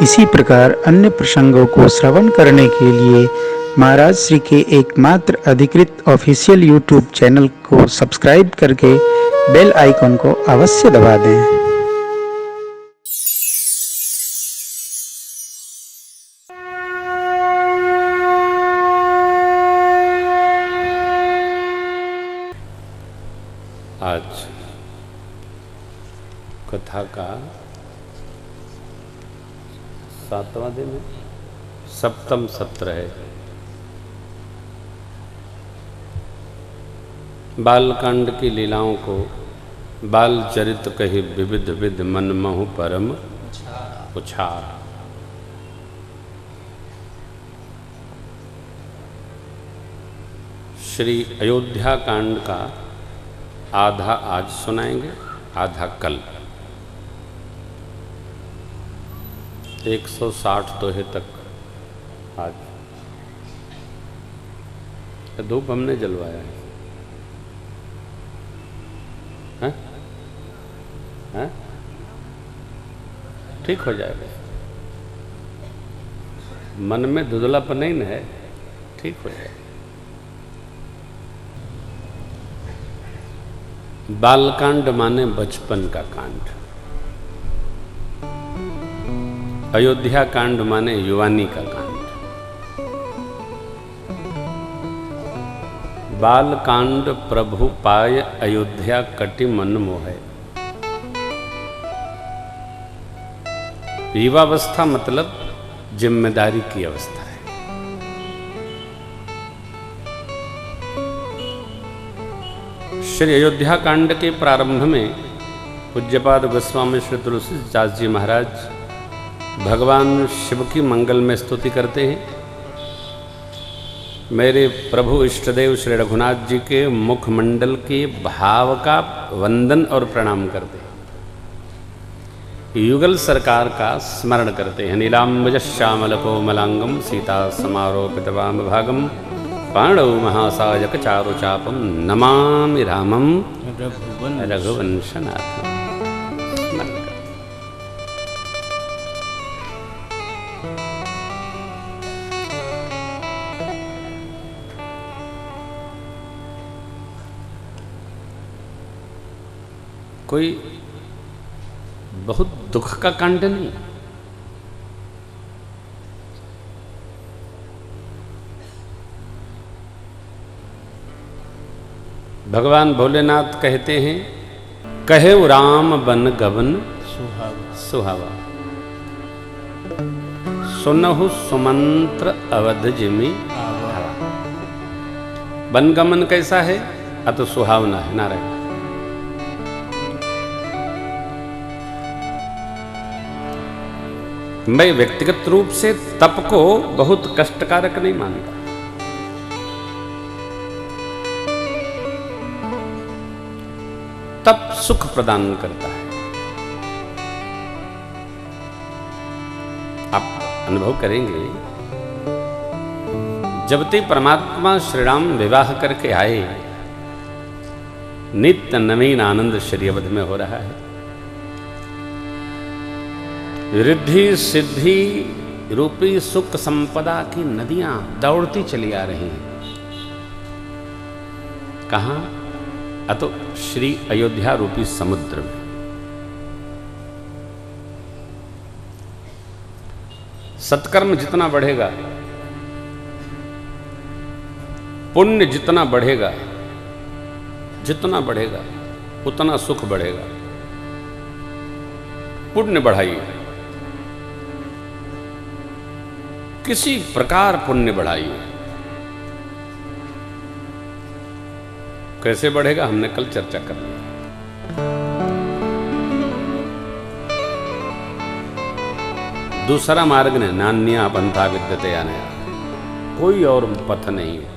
इसी प्रकार अन्य प्रसंगों को श्रवण करने के लिए महाराज श्री के एकमात्र अधिकृत ऑफिशियल यूट्यूब चैनल को सब्सक्राइब करके बेल आइकन को अवश्य दबा दें। आज कथा का 7वां दिन है, 7वां सत्र है। बालकांड की लीलाओं को बाल चरित कहे विविध विध मन महु परम उछार। श्री अयोध्या कांड का आधा आज सुनाएंगे, आधा कल। 160 दोहे तक आज धूप हमने जलवाया है। हैं? हैं? ठीक हो जाएगा। मन में धुंधलापन नहीं है, ठीक हो जाएगा। बालकांड माने बचपन का कांड, अयोध्या कांड माने युवानी का कांड। बालकांड प्रभु पाय अयोध्या कटि मन मोहे। युवावस्था मतलब जिम्मेदारी की अवस्था है। श्री अयोध्या कांड के प्रारंभ में पूज्यपाद गोस्वामी श्री तुलसीदास जी महाराज भगवान शिव की मंगल में स्तुति करते हैं। मेरे प्रभु इष्टदेव श्री रघुनाथ जी के मुखमंडल के भाव का वंदन और प्रणाम करते हैं। युगल सरकार का स्मरण करते हैं। नीलांबज श्यामल कोमलांगम सीता समारोपित वाम भागम पाणौ महासायक चारु चापम नमामि रामम रघुवंशनाथम। कोई बहुत दुख का कांड नहीं, भगवान भोलेनाथ कहते हैं, कहे राम बन गवन सुहावा, सुनहु सुमंत्र अवध जिमि आवा। बनगमन कैसा है? अत सुहावना है। नारायण मैं व्यक्तिगत रूप से तप को बहुत कष्टकारक नहीं मानता। तप सुख प्रदान करता है। आप अनुभव करेंगे, जब ते परमात्मा श्रीराम विवाह करके आए, नित्य नवीन आनंद श्री अवध में हो रहा है। रिद्धि सिद्धि रूपी सुख संपदा की नदियां दौड़ती चली आ रही हैं। कहां? अतो श्री अयोध्या रूपी समुद्र में। सत्कर्म जितना बढ़ेगा, पुण्य जितना बढ़ेगा, जितना बढ़ेगा उतना सुख बढ़ेगा। पुण्य बढ़ाइए, किसी प्रकार पुण्य बढ़ाइए। कैसे बढ़ेगा हमने कल चर्चा कर ली। दूसरा मार्ग ने नान्या पंथा विद्यते अनया, कोई और पथ नहीं है।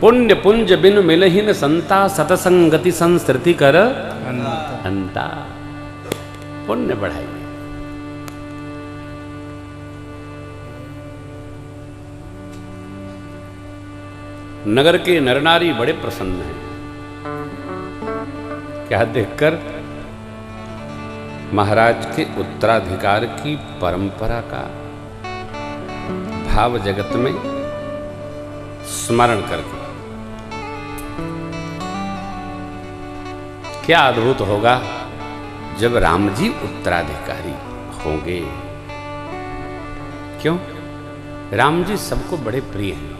पुण्य पुंज बिन मिलहिन संता, सतसंगति संस्कृति कर अंता। पुण्य बढ़ाइए। नगर के नरनारी बड़े प्रसन्न हैं। क्या देखकर? महाराज के उत्तराधिकार की परंपरा का भाव जगत में स्मरण करके क्या अद्भुत होगा जब राम जी उत्तराधिकारी होंगे। क्यों? राम जी सबको बड़े प्रिय हैं।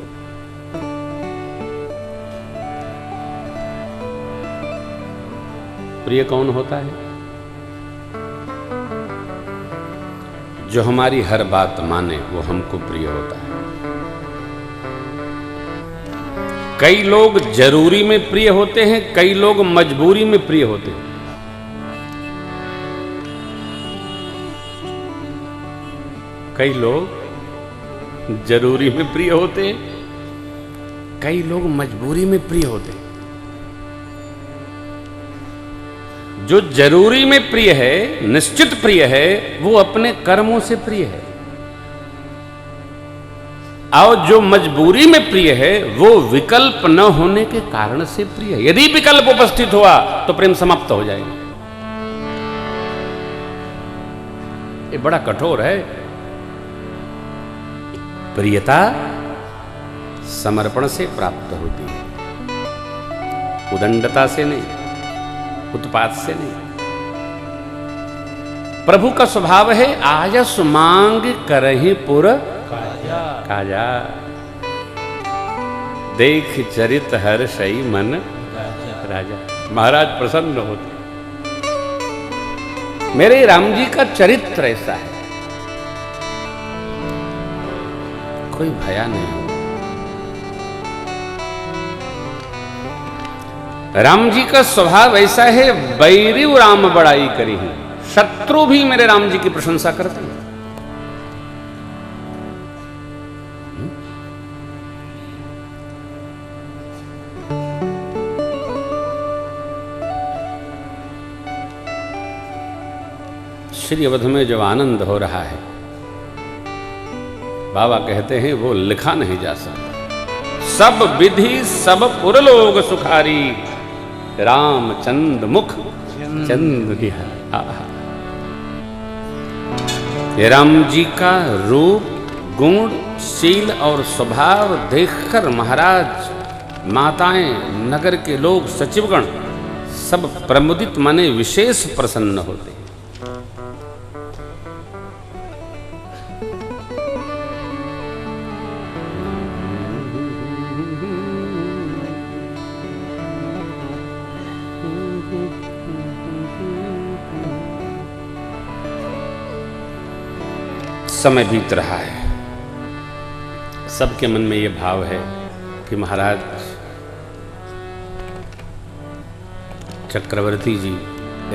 प्रिय कौन होता है? जो हमारी हर बात माने वो हमको प्रिय होता है। कई लोग जरूरी में प्रिय होते हैं, कई लोग मजबूरी में प्रिय होते हैं। कई लोग जरूरी में प्रिय होते हैं, कई लोग मजबूरी में प्रिय होते हैं। जो जरूरी में प्रिय है, निश्चित प्रिय है, वो अपने कर्मों से प्रिय है। और जो मजबूरी में प्रिय है वो विकल्प न होने के कारण से प्रिय है। यदि विकल्प उपस्थित हुआ तो प्रेम समाप्त हो जाएगा। ये बड़ा कठोर है। प्रियता समर्पण से प्राप्त होती है, उदंडता से नहीं, उत्पात से नहीं। प्रभु का स्वभाव है आयस मांग करहि पुर काजा, देख चरित हर्षई मन राजा। महाराज प्रसन्न होते। मेरे राम जी का चरित्र ऐसा है, कोई भया नहीं हो। राम जी का स्वभाव ऐसा है, बैरी राम बड़ाई करी है, शत्रु भी मेरे राम जी की प्रशंसा करते हैं। श्री अवध में जो आनंद हो रहा है, बाबा कहते हैं वो लिखा नहीं जा सकता। सब विधि सब पुरलोक सुखारी, रामचंद्र मुख चंद्र बिहारी। ये राम जी का रूप, गुण, शील और स्वभाव देखकर महाराज, माताएं, नगर के लोग, सचिवगण सब प्रमुदित माने विशेष प्रसन्न होते। समय बीत रहा है, सबके मन में ये भाव है कि महाराज चक्रवर्ती जी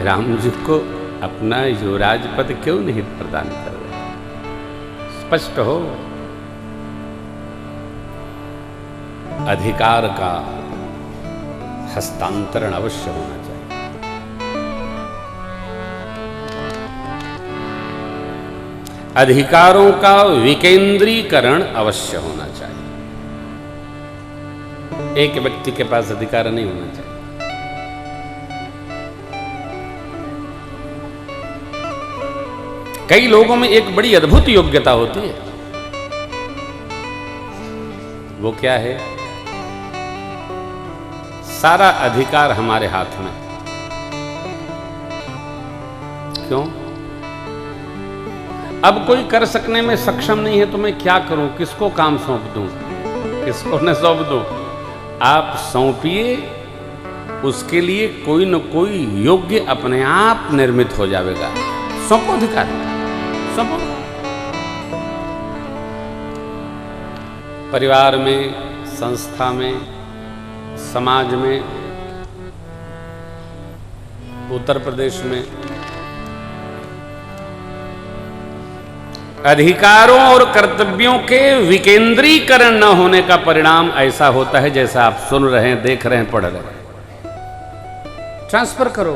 राम जी को अपना युवराज पद क्यों नहीं प्रदान कर रहे? स्पष्ट हो, अधिकार का हस्तांतरण अवश्य होना चाहिए। अधिकारों का विकेंद्रीकरण अवश्य होना चाहिए। एक व्यक्ति के पास अधिकार नहीं होना चाहिए। कई लोगों में एक बड़ी अद्भुत योग्यता होती है, वो क्या है? सारा अधिकार हमारे हाथ में। क्यों? अब कोई कर सकने में सक्षम नहीं है तो मैं क्या करूं? किसको काम सौंप दूं? किसको न सौंप दूं? आप सौंपिए, उसके लिए कोई न कोई योग्य अपने आप निर्मित हो जाएगा। सौंपो अधिकार, सौंपो। परिवार में, संस्था में, समाज में, उत्तर प्रदेश में अधिकारों और कर्तव्यों के विकेंद्रीकरण न होने का परिणाम ऐसा होता है जैसा आप सुन रहे हैं, देख रहे हैं, पढ़ रहे हैं। ट्रांसफर करो।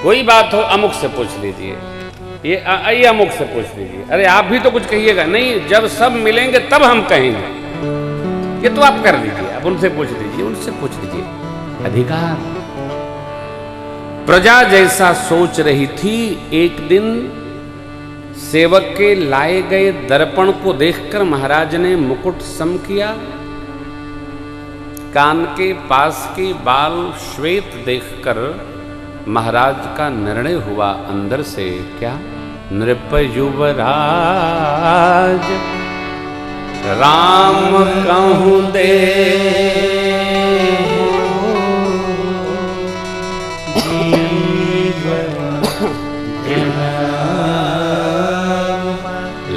कोई बात हो अमुक से पूछ लीजिए, ये अमुक से पूछ लीजिए। अरे आप भी तो कुछ कहिएगा। नहीं, जब सब मिलेंगे तब हम कहेंगे। ये तो आप कर लीजिए, आप उनसे पूछ लीजिए, उनसे पूछ लीजिए। अधिकार प्रजा जैसा सोच रही थी। एक दिन सेवक के लाए गए दर्पण को देखकर महाराज ने मुकुट सम किया, कान के पास के बाल श्वेत देखकर महाराज का निर्णय हुआ अंदर से, क्या? नृप युवराज राम कहूं दे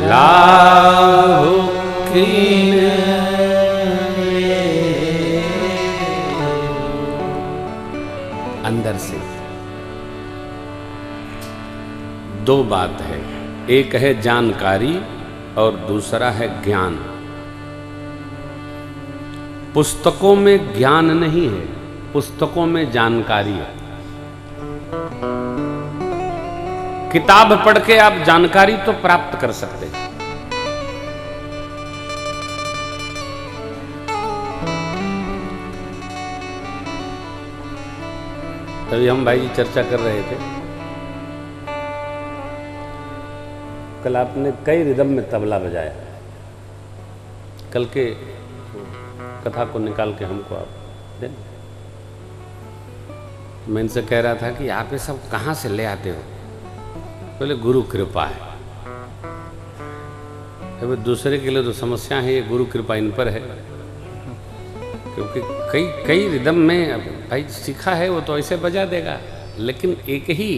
लाहु कीन। अंदर से दो बात है, एक है जानकारी और दूसरा है ज्ञान। पुस्तकों में ज्ञान नहीं है, पुस्तकों में जानकारी है। किताब पढ़ के आप जानकारी तो प्राप्त कर सकते हैं, तभी हम भाई जी चर्चा कर रहे थे। कल आपने कई रिदम में तबला बजाया, कल के कथा को निकाल के हमको आप दें। मैं इनसे कह रहा था कि आप ये सब कहाँ से ले आते हो? बोले गुरु कृपा है। अब दूसरे के लिए तो समस्या है, ये गुरु कृपा इन पर है, क्योंकि कई रिदम में भाई सीखा है वो तो ऐसे बजा देगा, लेकिन एक ही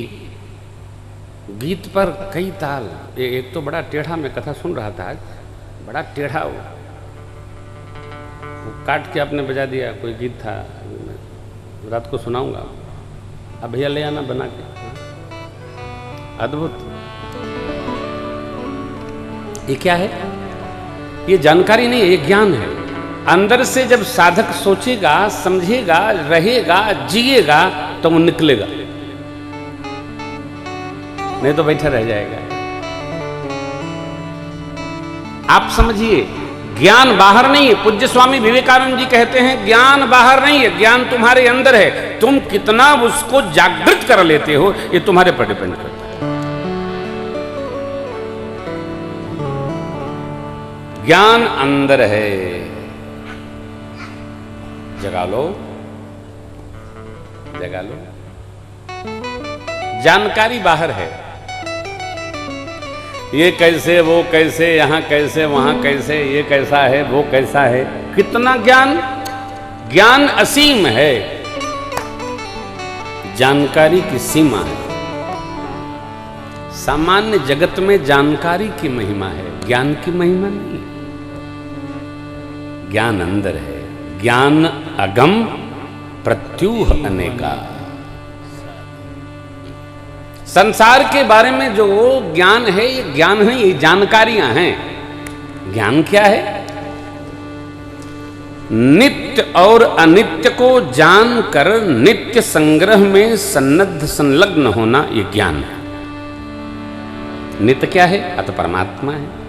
गीत पर कई ताल। एक तो बड़ा टेढ़ा, मैं कथा सुन रहा था आज, बड़ा टेढ़ा वो काट के आपने बजा दिया। कोई गीत था, रात को सुनाऊंगा, अब भैया ले आना बना के। अद्भुत। ये क्या है? ये जानकारी नहीं है, ये ज्ञान है। अंदर से जब साधक सोचेगा, समझेगा, रहेगा, जिएगा तो वो निकलेगा, नहीं तो बैठा रह जाएगा। आप समझिए, ज्ञान बाहर नहीं है। पूज्य स्वामी विवेकानंद जी कहते हैं ज्ञान बाहर नहीं है, ज्ञान तुम्हारे अंदर है। तुम कितना उसको जागृत कर लेते हो ये तुम्हारे पर डिपेंड करता है। ज्ञान अंदर है, जगा लो, जगा लो। जानकारी बाहर है, ये कैसे, वो कैसे, यहां कैसे, वहां कैसे, ये कैसा है, वो कैसा है। कितना ज्ञान, ज्ञान असीम है, जानकारी की सीमा है। सामान्य जगत में जानकारी की महिमा है, ज्ञान की महिमा नहीं है। ज्ञान अंदर है, ज्ञान अगम प्रत्यूह अनेका। संसार के बारे में जो ज्ञान है, ये ज्ञान नहीं, ये जानकारियां हैं। ज्ञान क्या है? नित्य और अनित्य को जानकर नित्य संग्रह में सन्नद्ध संलग्न होना, ये ज्ञान है। नित्य क्या है? अतो परमात्मा है।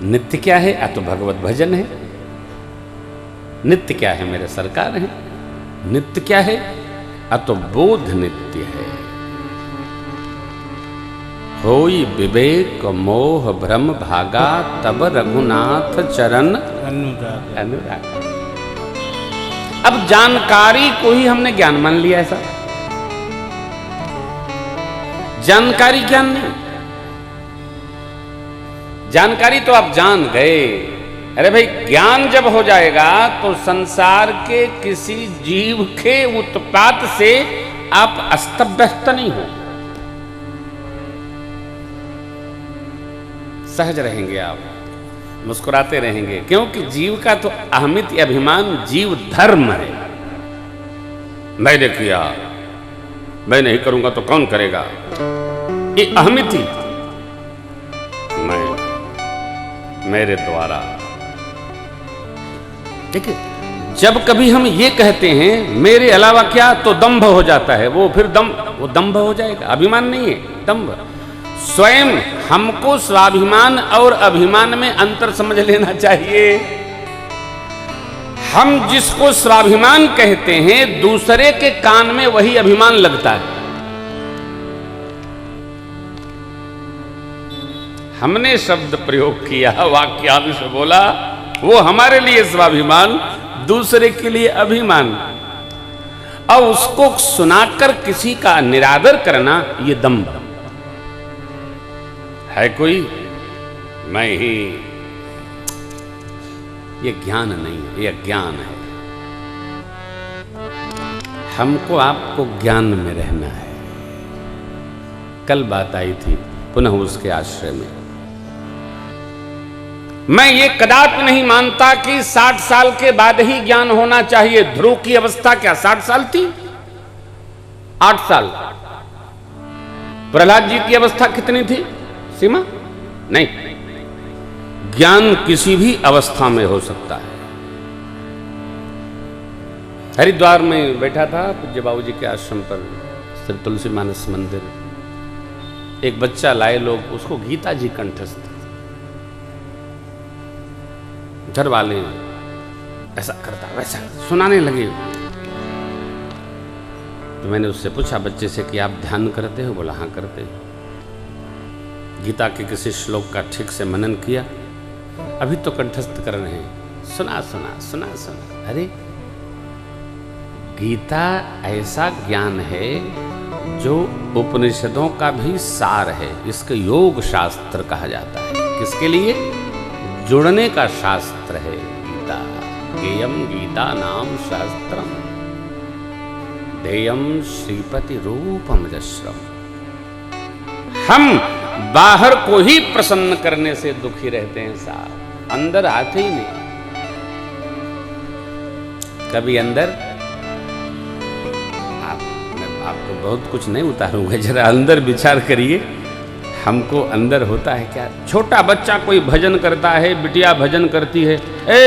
नित्य क्या है? अतो भगवत भजन है। नित्य क्या है? मेरे सरकार है। नित्य क्या है? अतो बोध नित्य है। होई विवेक मोह भ्रम भागा, तब रघुनाथ चरण अनुराग। अब जानकारी को ही हमने ज्ञान मान लिया ऐसा। जानकारी ज्ञान नहीं। जानकारी तो आप जान गए। अरे भाई, ज्ञान जब हो जाएगा तो संसार के किसी जीव के उत्पात से आप अस्तव्यस्त नहीं हो, सहज रहेंगे, आप मुस्कुराते रहेंगे, क्योंकि जीव का तो अहमित अभिमान जीव धर्म है। मैंने किया, मैं नहीं करूंगा तो कौन करेगा, ये अहमिति। मैं, मेरे द्वारा। ठीक है, जब कभी हम ये कहते हैं मेरे अलावा क्या, तो दंभ हो जाता है। वो फिर वो दंभ हो जाएगा, अभिमान नहीं है, दंभ। स्वयं हमको स्वाभिमान और अभिमान में अंतर समझ लेना चाहिए। हम जिसको स्वाभिमान कहते हैं, दूसरे के कान में वही अभिमान लगता है। हमने शब्द प्रयोग किया, वाक्यांश बोला, वो हमारे लिए स्वाभिमान, दूसरे के लिए अभिमान। और उसको सुनाकर किसी का निरादर करना, ये दंभ है। कोई मैं ही, ये ज्ञान नहीं है, ये अज्ञान है। हमको आपको ज्ञान में रहना है। कल बात आई थी पुनः उसके आश्रय में। मैं ये कदापि नहीं मानता कि 60 साल के बाद ही ज्ञान होना चाहिए। ध्रुव की अवस्था क्या 60 साल थी? 8 साल। प्रहलाद जी की अवस्था कितनी थी? सीमा नहीं। ज्ञान किसी भी अवस्था में हो सकता है। हरिद्वार में बैठा था पूज्य बाबू जी के आश्रम पर, श्री तुलसी मानस मंदिर। एक बच्चा लाए लोग, उसको गीता जी कंठस्थ। घर वाले ऐसा करता वैसा सुनाने लगे। तो मैंने उससे पूछा बच्चे से कि आप ध्यान करते हो? बोला हाँ करते हो। गीता के किसी श्लोक का ठीक से मनन किया? अभी तो कंठस्थ कर रहे हैं। सुना सुना सुना सुना। अरे गीता ऐसा ज्ञान है जो उपनिषदों का भी सार है। इसके योग शास्त्र कहा जाता है। किसके लिए? जुड़ने का शास्त्र है गीता। गेयम गीता नाम शास्त्रम ध्येयम श्रीपति रूपम जश्रम। हम बाहर को ही प्रसन्न करने से दुखी रहते हैं साहब, अंदर आते ही नहीं। कभी अंदर मैं आपको बहुत कुछ नहीं उतारूंगा, जरा अंदर विचार करिए। हमको अंदर होता है क्या? छोटा बच्चा कोई भजन करता है, बिटिया भजन करती है, ए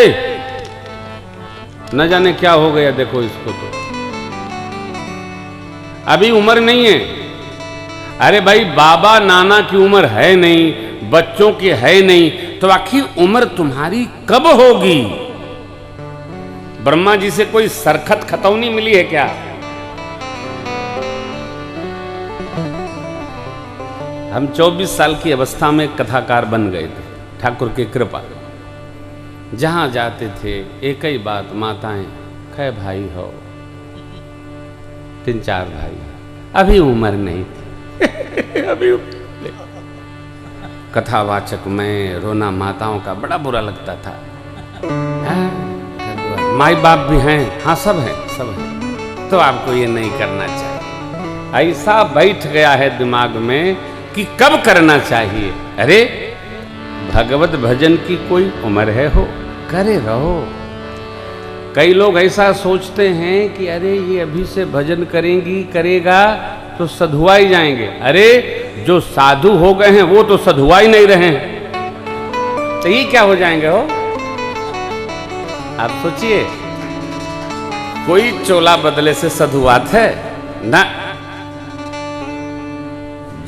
न जाने क्या हो गया, देखो इसको तो अभी उम्र नहीं है। अरे भाई बाबा नाना की उम्र है नहीं, बच्चों की है नहीं, तो आखिर उम्र तुम्हारी कब होगी? ब्रह्मा जी से कोई सरखत खतौनी मिली है क्या? हम 24 साल की अवस्था में कथाकार बन गए थे, ठाकुर की कृपा। जहां जाते थे एक ही बात, माताएं कै भाई हो? 3-4 भाई। अभी उम्र नहीं थी। अभी कथावाचक में रोना माताओं का बड़ा बुरा लगता था। माई बाप भी हैं, हाँ सब हैं, सब हैं। तो आपको ये नहीं करना चाहिए। ऐसा बैठ गया है दिमाग में कि कब करना चाहिए। अरे भगवत भजन की कोई उम्र है हो, करे रहो। कई लोग ऐसा सोचते हैं कि अरे ये अभी से भजन करेंगी करेगा तो सधुआई जाएंगे। अरे जो साधु हो गए हैं वो तो सधुआई नहीं रहे हैं, तो ये क्या हो जाएंगे हो? आप सोचिए, कोई चोला बदले से सधुआत है ना?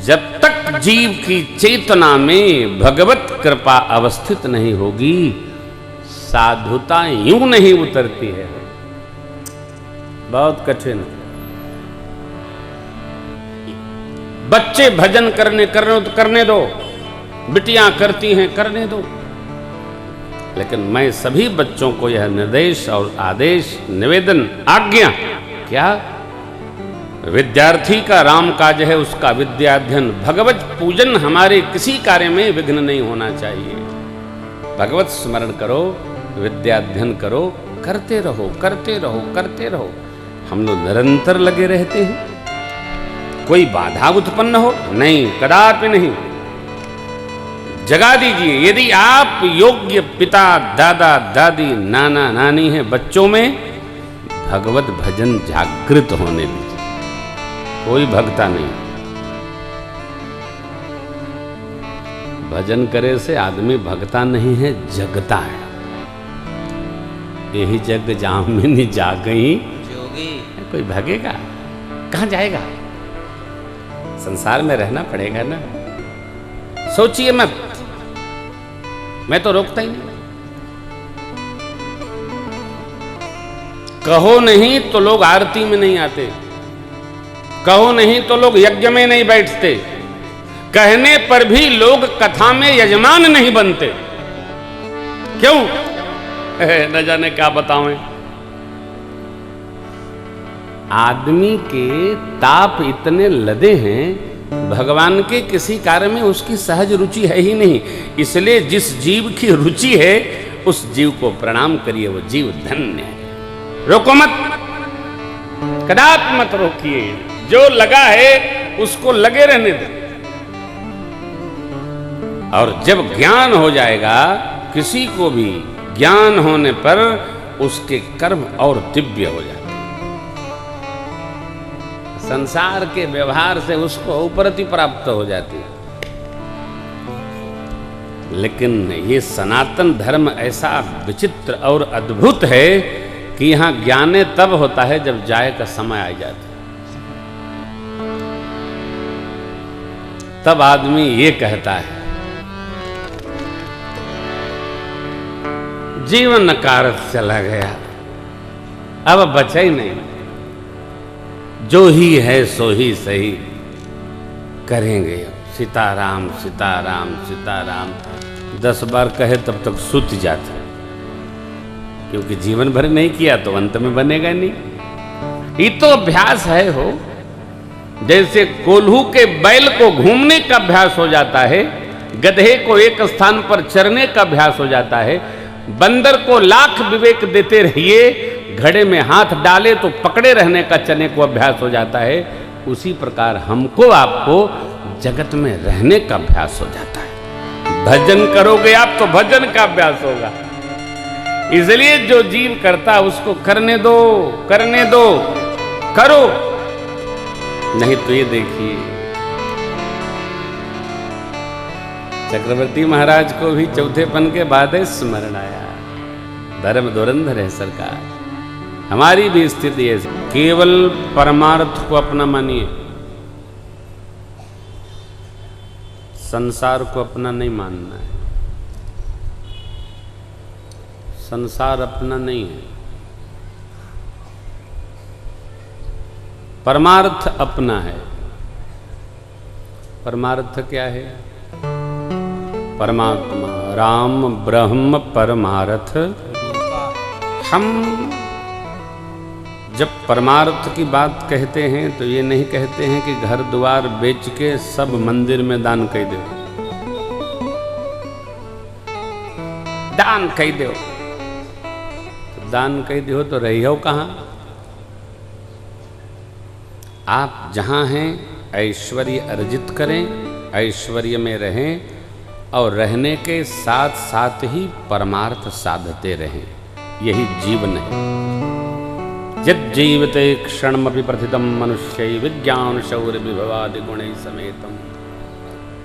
जब तक जीव की चेतना में भगवत कृपा अवस्थित नहीं होगी, साधुता यूं नहीं उतरती है। बहुत कठिन। बच्चे भजन करने दो, बिटियां करती हैं करने दो। लेकिन मैं सभी बच्चों को यह निर्देश और आदेश, निवेदन, आज्ञा, क्या? विद्यार्थी का राम काज है उसका विद्याध्ययन। भगवत पूजन हमारे किसी कार्य में विघ्न नहीं होना चाहिए। भगवत स्मरण करो, विद्याध्ययन करो, करते रहो करते रहो करते रहो। हम लोग निरंतर लगे रहते हैं। कोई बाधा उत्पन्न हो? नहीं, कदापि नहीं। जगा दीजिए। यदि आप योग्य पिता, दादा, दादी, नाना, नानी हैं बच्चों में, भगवत भजन जागृत होने दीजिए। कोई भगता नहीं। भजन करे से आदमी भगता नहीं है, जगता है। यही जग जामिनी जागई जोगी। कोई भगेगा? कहां जाएगा? संसार में रहना पड़ेगा ना। सोचिए मत, मैं तो रोकता ही नहीं। कहो नहीं तो लोग आरती में नहीं आते, कहो नहीं तो लोग यज्ञ में नहीं बैठते, कहने पर भी लोग कथा में यजमान नहीं बनते। क्यों? न जाने क्या बतावें। आदमी के ताप इतने लदे हैं, भगवान के किसी कार्य में उसकी सहज रुचि है ही नहीं। इसलिए जिस जीव की रुचि है उस जीव को प्रणाम करिए, वो जीव धन्य है। रोको मत, कदापि मत रोकिए। जो लगा है उसको लगे रहने दो। और जब ज्ञान हो जाएगा, किसी को भी ज्ञान होने पर उसके कर्म और दिव्य हो जाते। संसार के व्यवहार से उसको उपरति प्राप्त हो जाती है। लेकिन ये सनातन धर्म ऐसा विचित्र और अद्भुत है कि यहां ज्ञाने तब होता है जब जाए का समय आ जाता है। तब आदमी ये कहता है, जीवन नकारत चला गया, अब बचा ही नहीं, जो ही है सो ही सही, करेंगे सीताराम सीताराम सीताराम। 10 बार कहे तब तक सुत जाता, क्योंकि जीवन भर नहीं किया तो अंत में बनेगा नहीं। ये तो अभ्यास है हो। जैसे कोल्हू के बैल को घूमने का अभ्यास हो जाता है, गधे को एक स्थान पर चरने का अभ्यास हो जाता है, बंदर को लाख विवेक देते रहिए, घड़े में हाथ डाले तो पकड़े रहने का चने को अभ्यास हो जाता है। उसी प्रकार हमको आपको जगत में रहने का अभ्यास हो जाता है। भजन करोगे आप तो भजन का अभ्यास होगा। इसलिए जो जीव करता उसको करने दो, करने दो, करो। नहीं तो ये देखिए, चक्रवर्ती महाराज को भी चौथेपन के बाद स्मरण आया, धर्म धुरंधर है सरकार। हमारी भी स्थिति है, केवल परमार्थ को अपना मानिए, संसार को अपना नहीं मानना है। संसार अपना नहीं है, परमार्थ अपना है। परमार्थ क्या है? परमात्मा, राम ब्रह्म परमार्थ। हम जब परमार्थ की बात कहते हैं तो ये नहीं कहते हैं कि घर द्वार बेच के सब मंदिर में दान कह दो, दान कह दो। दान कह दो तो रही हो कहाँ? आप जहाँ हैं ऐश्वर्य अर्जित करें, ऐश्वर्य में रहें और रहने के साथ साथ ही परमार्थ साधते रहें। यही जीवन है। यज्जीवते क्षणमपि प्रथितं मनुष्यै विज्ञान शौर्य विभवादि गुणैः समेतं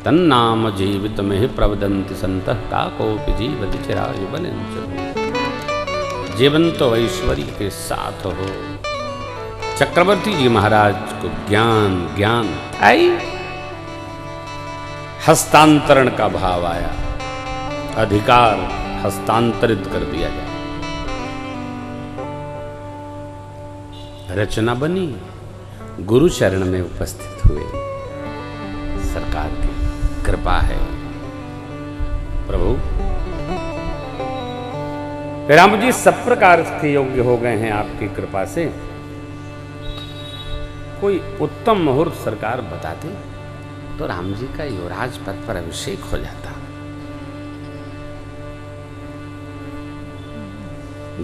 तन्नाम जीवितमिह प्रवदन्ति सन्तः काकोऽपि जीवति चिरायु बलिञ्च। जीवन तो ऐश्वर्य के साथ हो। चक्रवर्ती जी महाराज को ज्ञान ज्ञान आई, हस्तांतरण का भाव आया, अधिकार हस्तांतरित कर दिया गया, रचना बनी, गुरु चरण में उपस्थित हुए। सरकार की कृपा है प्रभु। राम जी सब प्रकार के योग्य हो गए हैं आपकी कृपा से। कोई उत्तम मुहूर्त सरकार बताते तो राम जी का युवराज पद पर अभिषेक हो जाता।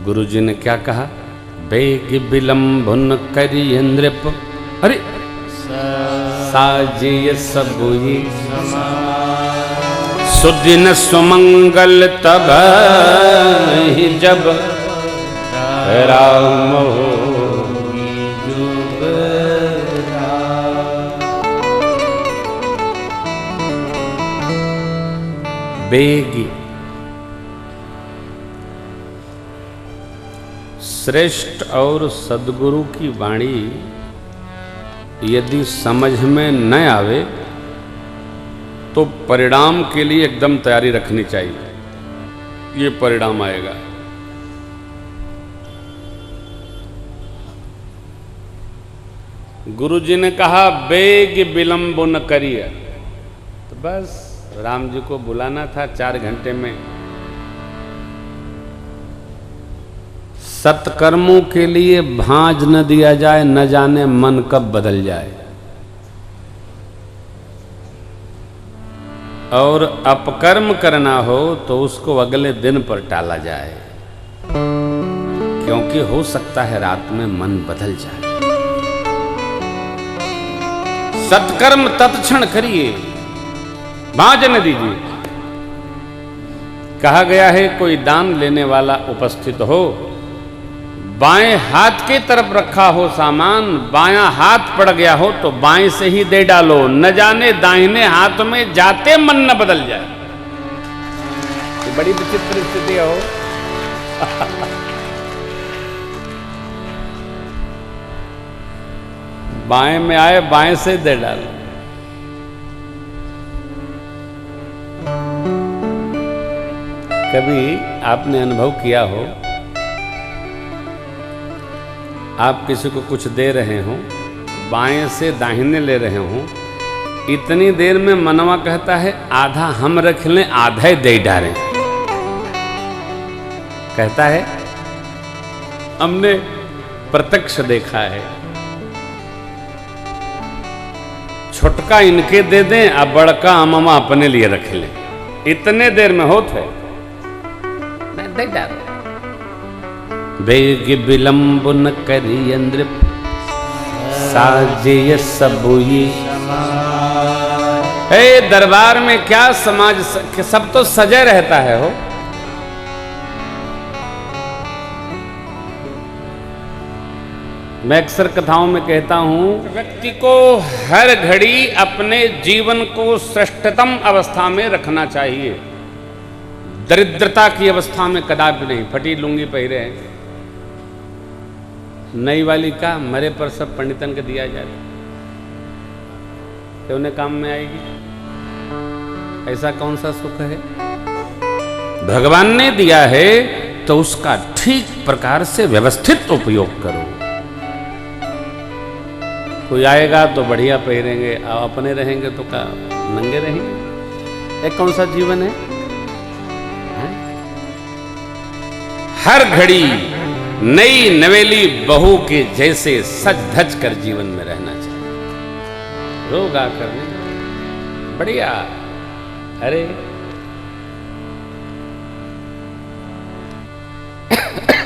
गुरु जी ने क्या कहा? बेग विलंबन करिय नृप, अरे साजिय सबुई सुदिन सुमंगल तब ही जब राम हो बेगी। श्रेष्ठ और सद्गुरु की वाणी यदि समझ में न आवे तो परिणाम के लिए एकदम तैयारी रखनी चाहिए। ये परिणाम आएगा। गुरुजी ने कहा बेग विलंब न करिए। तो बस राम जी को बुलाना था 4 घंटे में। सत्कर्मों के लिए भांज न दिया जाए, न जाने मन कब बदल जाए। और अपकर्म करना हो तो उसको अगले दिन पर टाला जाए, क्योंकि हो सकता है रात में मन बदल जाए। सत्कर्म तत्क्षण करिए, भांज न दीजिए। कहा गया है कोई दान लेने वाला उपस्थित हो, बाएं हाथ की तरफ रखा हो सामान, बायां हाथ पड़ गया हो तो बाएं से ही दे डालो, न जाने दाहिने हाथ में जाते मन न बदल जाए। ये बड़ी विचित्र स्थिति हो। बाएं में आए बाएं से दे डालो। कभी आपने अनुभव किया हो, आप किसी को कुछ दे रहे हो, बाएं से दाहिने ले रहे हो, इतनी देर में मनवा कहता है आधा हम रख लें, आधा ही दे डालें। कहता है, हमने प्रत्यक्ष देखा है। छुटका इनके दे दें, अब बड़का अममा अपने लिए रख लें। इतने देर में होते दे डालो। बेग विलंब न करिय नृप, साजे सबुई। दरबार में क्या समाज, सब तो सजे रहता है हो। मैं अक्सर कथाओं में कहता हूं, व्यक्ति को हर घड़ी अपने जीवन को श्रेष्ठतम अवस्था में रखना चाहिए। दरिद्रता की अवस्था में कदापि नहीं। फटी लुंगी पहरे हैं, नई वाली का मरे पर सब पंडितन के दिया जाए तो उन्हें काम में आएगी। ऐसा कौन सा सुख है? भगवान ने दिया है तो उसका ठीक प्रकार से व्यवस्थित उपयोग करो। कोई आएगा तो बढ़िया पहरेंगे, अपने रहेंगे तो क्या नंगे रहेंगे? एक कौन सा जीवन है? हर घड़ी नई नवेली बहू के जैसे सज धज कर जीवन में रहना चाहिए। रोग आकर नहीं, बढ़िया। अरे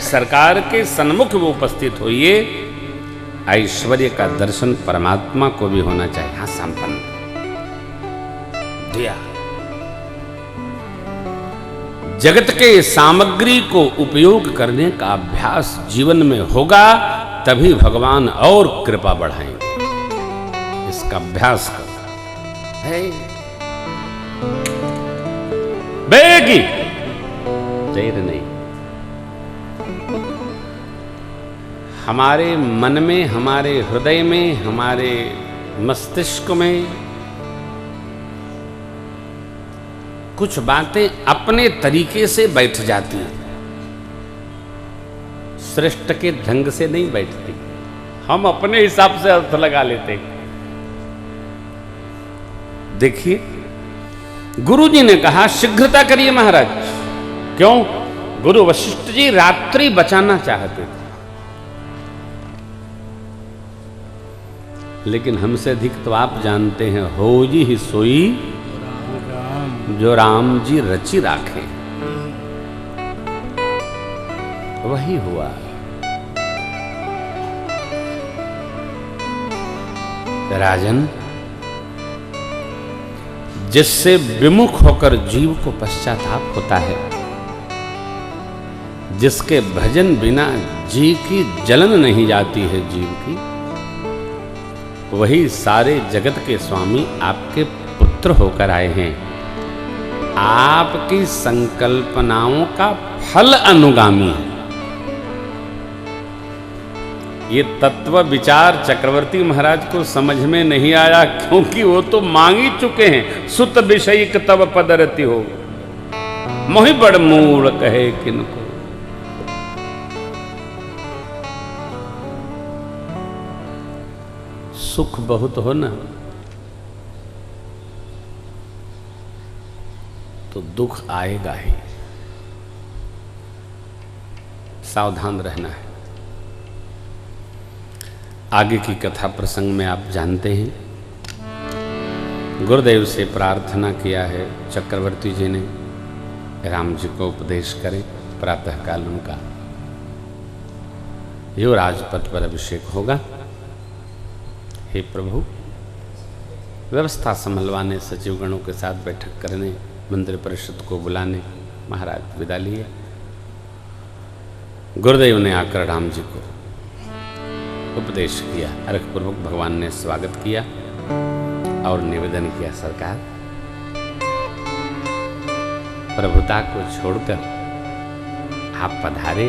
सरकार के सन्मुख में उपस्थित होइए। ऐश्वर्य का दर्शन परमात्मा को भी होना चाहिए। हाँ, संपन्न दिया। जगत के सामग्री को उपयोग करने का अभ्यास जीवन में होगा, तभी भगवान और कृपा बढ़ाएंगे। इसका अभ्यास करो। बेगी देर नहीं। हमारे मन में, हमारे हृदय में, हमारे मस्तिष्क में कुछ बातें अपने तरीके से बैठ जाती हैं, श्रेष्ठ के ढंग से नहीं बैठती। हम अपने हिसाब से अर्थ लगा लेते हैं। देखिए, गुरुजी ने कहा शीघ्रता करिए महाराज। क्यों? गुरु वशिष्ठ जी रात्रि बचाना चाहते थे, लेकिन हमसे अधिक तो आप जानते हैं, हो जी ही सोई जो राम जी रची राखे, वही हुआ। राजन, जिससे विमुख होकर जीव को पश्चाताप होता है, जिसके भजन बिना जी की जलन नहीं जाती है जीव की, वही सारे जगत के स्वामी आपके पुत्र होकर आए हैं। आपकी संकल्पनाओं का फल अनुगामी है। ये तत्व विचार चक्रवर्ती महाराज को समझ में नहीं आया, क्योंकि वो तो मांग ही चुके हैं। सुत विषयिक तब पदरति हो, मोहि बड़ मूल कहे किनको। सुख बहुत हो ना तो दुख आएगा ही, सावधान रहना है। आगे की कथा प्रसंग में आप जानते हैं, गुरुदेव से प्रार्थना किया है चक्रवर्ती जी ने राम जी को उपदेश करें। प्रातःकाल उनका युवराज पद पर अभिषेक होगा। हे प्रभु, व्यवस्था संभलवाने, सचिवगणों के साथ बैठक करने, मंदिर परिषद को बुलाने महाराज विदा लिए। गुरुदेव ने आकर राम जी को उपदेश किया। अर्घपूर्वक भगवान ने स्वागत किया और निवेदन किया, सरकार प्रभुता को छोड़कर आप पधारे,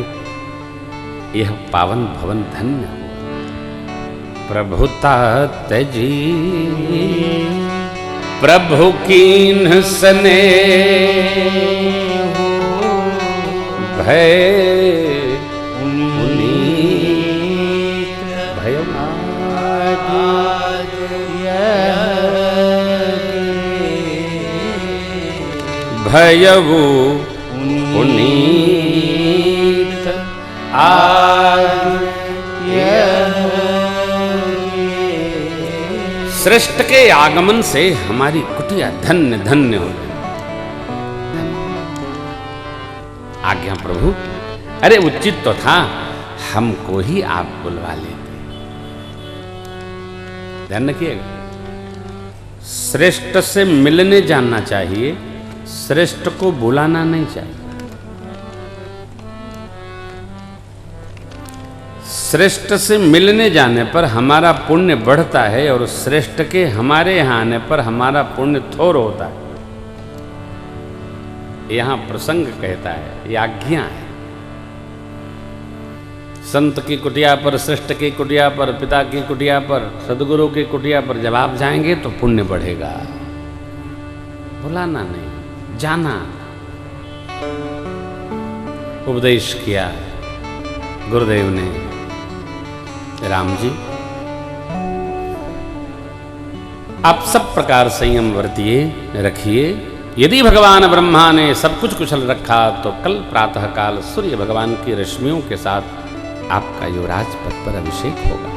यह पावन भवन धन्य हो। प्रभुता तजी प्रभु कीन्ह सने भय भयवु पुनीत सृष्ट के आगमन से हमारी कुटिया धन्य धन्य हो गई। आज्ञा प्रभु। अरे उचित तो था हमको ही आप बुलवा लेते। ध्यान रखिएगा, श्रेष्ठ से मिलने जानना चाहिए, श्रेष्ठ को बुलाना नहीं चाहिए। श्रेष्ठ से मिलने जाने पर हमारा पुण्य बढ़ता है और श्रेष्ठ के हमारे यहां आने पर हमारा पुण्य थोर होता है। यहां प्रसंग कहता है, यह आज्ञा है। संत की कुटिया पर, श्रेष्ठ की कुटिया पर, पिता की कुटिया पर, सदगुरु की कुटिया पर जब आप जाएंगे तो पुण्य बढ़ेगा। बुलाना नहीं, जाना। उपदेश किया गुरुदेव ने, राम जी आप सब प्रकार संयम वर्तिए, रखिए। यदि भगवान ब्रह्मा ने सब कुछ कुशल रखा तो कल प्रातःकाल सूर्य भगवान की रश्मियों के साथ आपका युवराज पद पर अभिषेक होगा।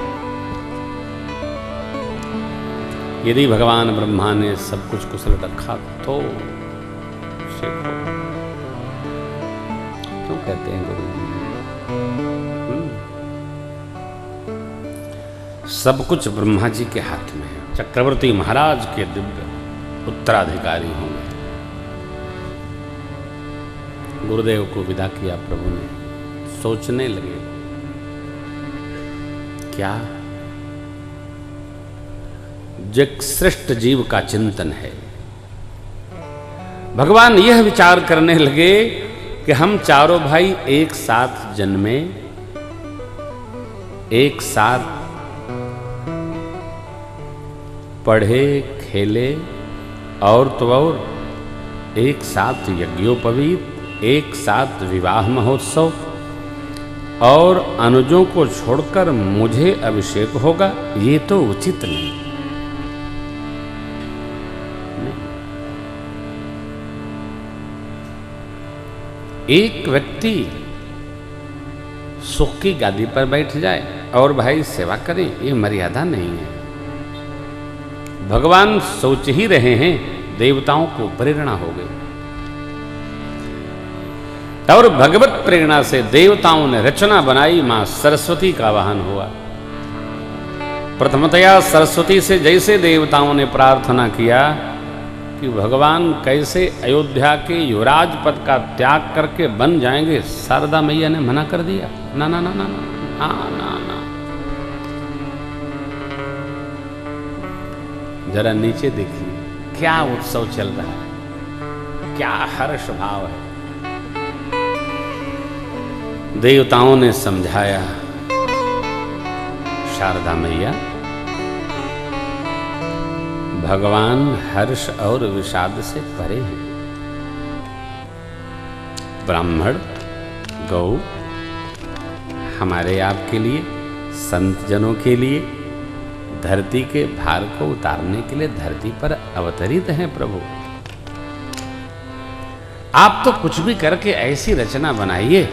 यदि भगवान ब्रह्मा ने सब कुछ कुशल रखा तो अभिषेक होगा। क्यों कहते हैं गुरु? सब कुछ ब्रह्मा जी के हाथ में है। चक्रवर्ती महाराज के दिव्य उत्तराधिकारी होंगे। गुरुदेव को विदा किया प्रभु ने। सोचने लगे, क्या जो श्रेष्ठ जीव का चिंतन है। भगवान यह विचार करने लगे कि हम चारों भाई एक साथ जन्मे, एक साथ पढ़े खेले और तो और एक साथ यज्ञोपवीत, एक साथ विवाह महोत्सव, और अनुजों को छोड़कर मुझे अभिषेक होगा, ये तो उचित नहीं। एक व्यक्ति सुख की गादी पर बैठ जाए और भाई सेवा करें, ये मर्यादा नहीं है। भगवान सोच ही रहे हैं, देवताओं को प्रेरणा हो गई और भगवत प्रेरणा से देवताओं ने रचना बनाई। मां सरस्वती का वाहन हुआ। प्रथमतया सरस्वती से जैसे देवताओं ने प्रार्थना किया कि भगवान कैसे अयोध्या के युवराज पद का त्याग करके बन जाएंगे, शारदा मैया ने मना कर दिया, ना ना ना ना ना ना ना। जरा नीचे देखिए क्या उत्सव चल रहा है, क्या हर्ष भाव है। देवताओं ने समझाया, शारदा मैया भगवान हर्ष और विषाद से परे हैं। ब्राह्मण गौ हमारे आपके लिए, संत जनों के लिए धरती के भार को उतारने के लिए धरती पर अवतरित हैं प्रभु। आप तो कुछ भी करके ऐसी रचना बनाइए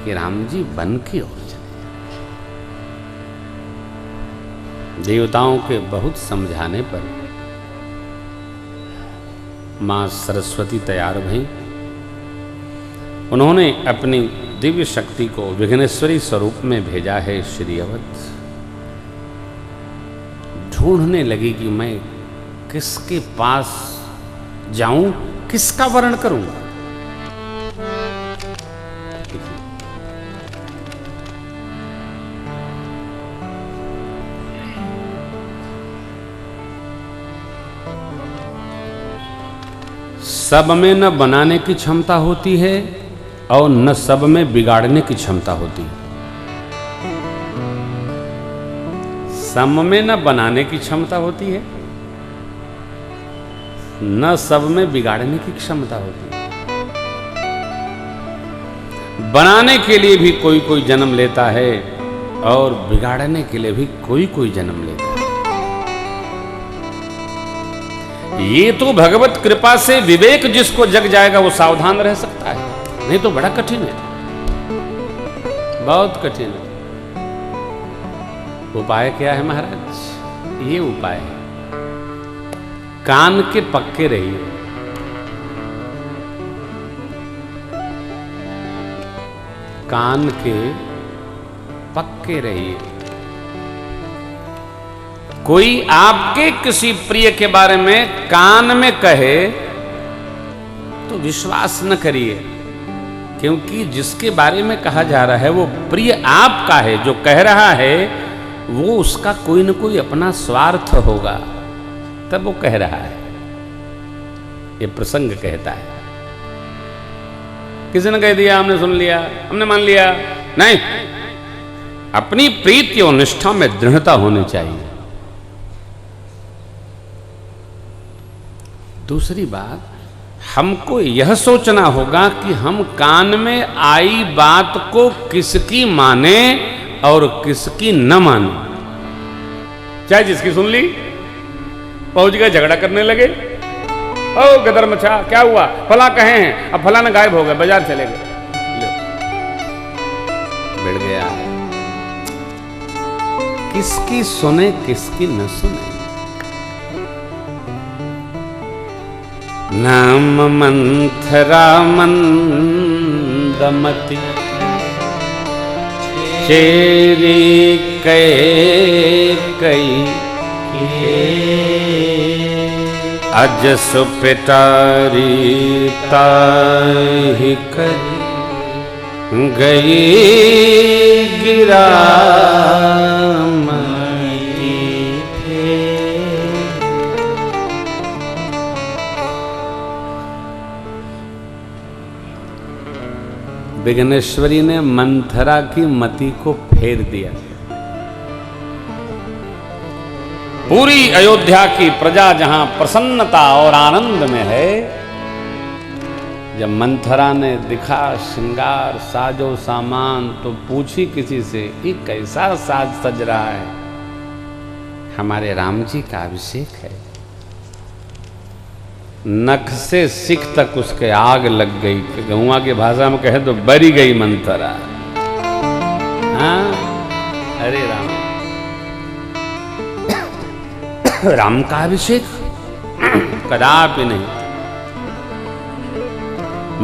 कि राम जी वन की ओर चले। देवताओं के बहुत समझाने पर मां सरस्वती तैयार भई। उन्होंने अपनी दिव्य शक्ति को विघ्नेश्वरी स्वरूप में भेजा है श्री अवध। ढूंढने लगी कि मैं किसके पास जाऊं, किसका वर्ण करूं। सब में न बनाने की क्षमता होती है और न सब में बिगाड़ने की क्षमता होती है। सब में न बनाने की क्षमता होती है, न सब में बिगाड़ने की क्षमता होती है। बनाने के लिए भी कोई कोई जन्म लेता है और बिगाड़ने के लिए भी कोई कोई जन्म लेता है। ये तो भगवत कृपा से विवेक जिसको जग जाएगा वो सावधान रह सकता है, नहीं तो बड़ा कठिन है, बहुत कठिन है। उपाय क्या है महाराज? ये उपाय है, कान के पक्के रहिए। कान के पक्के रहिए। कोई आपके किसी प्रिय के बारे में कान में कहे तो विश्वास न करिए, क्योंकि जिसके बारे में कहा जा रहा है वो प्रिय आपका है। जो कह रहा है वो उसका कोई न कोई अपना स्वार्थ होगा, तब वो कह रहा है। ये प्रसंग कहता है। किसी ने कह दिया, हमने सुन लिया, हमने मान लिया, नहीं। अपनी प्रीति और निष्ठा में दृढ़ता होनी चाहिए। दूसरी बात, हमको यह सोचना होगा कि हम कान में आई बात को किसकी माने और किसकी न माने। चाहे जिसकी सुन ली, पहुंच गए झगड़ा करने लगे, ओ गदर मचा, क्या हुआ, फला कहे हैं, अब फला न गायब हो गए, बाजार चले गए, बिड़ गया। किसकी सुने किसकी न सुने। नाम मंथरा मंदमति चेरी कई अजस पिटारी ताहि करी गई गिरा विघ्नेश्वरी ने मंथरा की मति को फेर दिया। पूरी अयोध्या की प्रजा जहां प्रसन्नता और आनंद में है, जब मंथरा ने दिखा श्रृंगार साजो सामान तो पूछी किसी से, ये कैसा साज सज रहा है? हमारे राम जी का अभिषेक है। नख से सिख तक उसके आग लग गई। गौवा की भाषा में कहे तो बरी गई मंथरा। हाँ, अरे राम, राम का अभिषेक कदापि नहीं।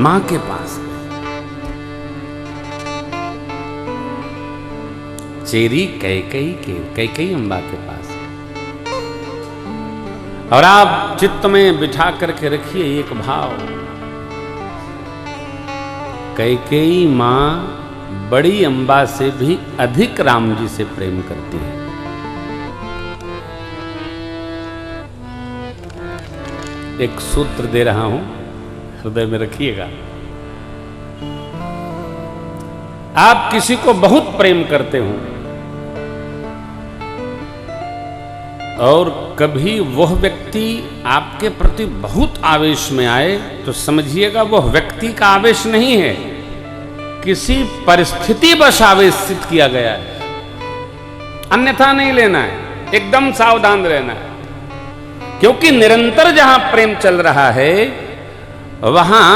मां के पास चेरी कैकेयी अम्बा के पास। और आप चित्त में बिठा करके रखिए एक भाव, कैकेयी मां बड़ी अम्बा से भी अधिक राम जी से प्रेम करती है। एक सूत्र दे रहा हूं, हृदय में रखिएगा। आप किसी को बहुत प्रेम करते हो और कभी वह व्यक्ति आपके प्रति बहुत आवेश में आए तो समझिएगा वह व्यक्ति का आवेश नहीं है, किसी परिस्थिति बस आवेशित किया गया है, अन्यथा नहीं लेना है। एकदम सावधान रहना है, क्योंकि निरंतर जहां प्रेम चल रहा है वहां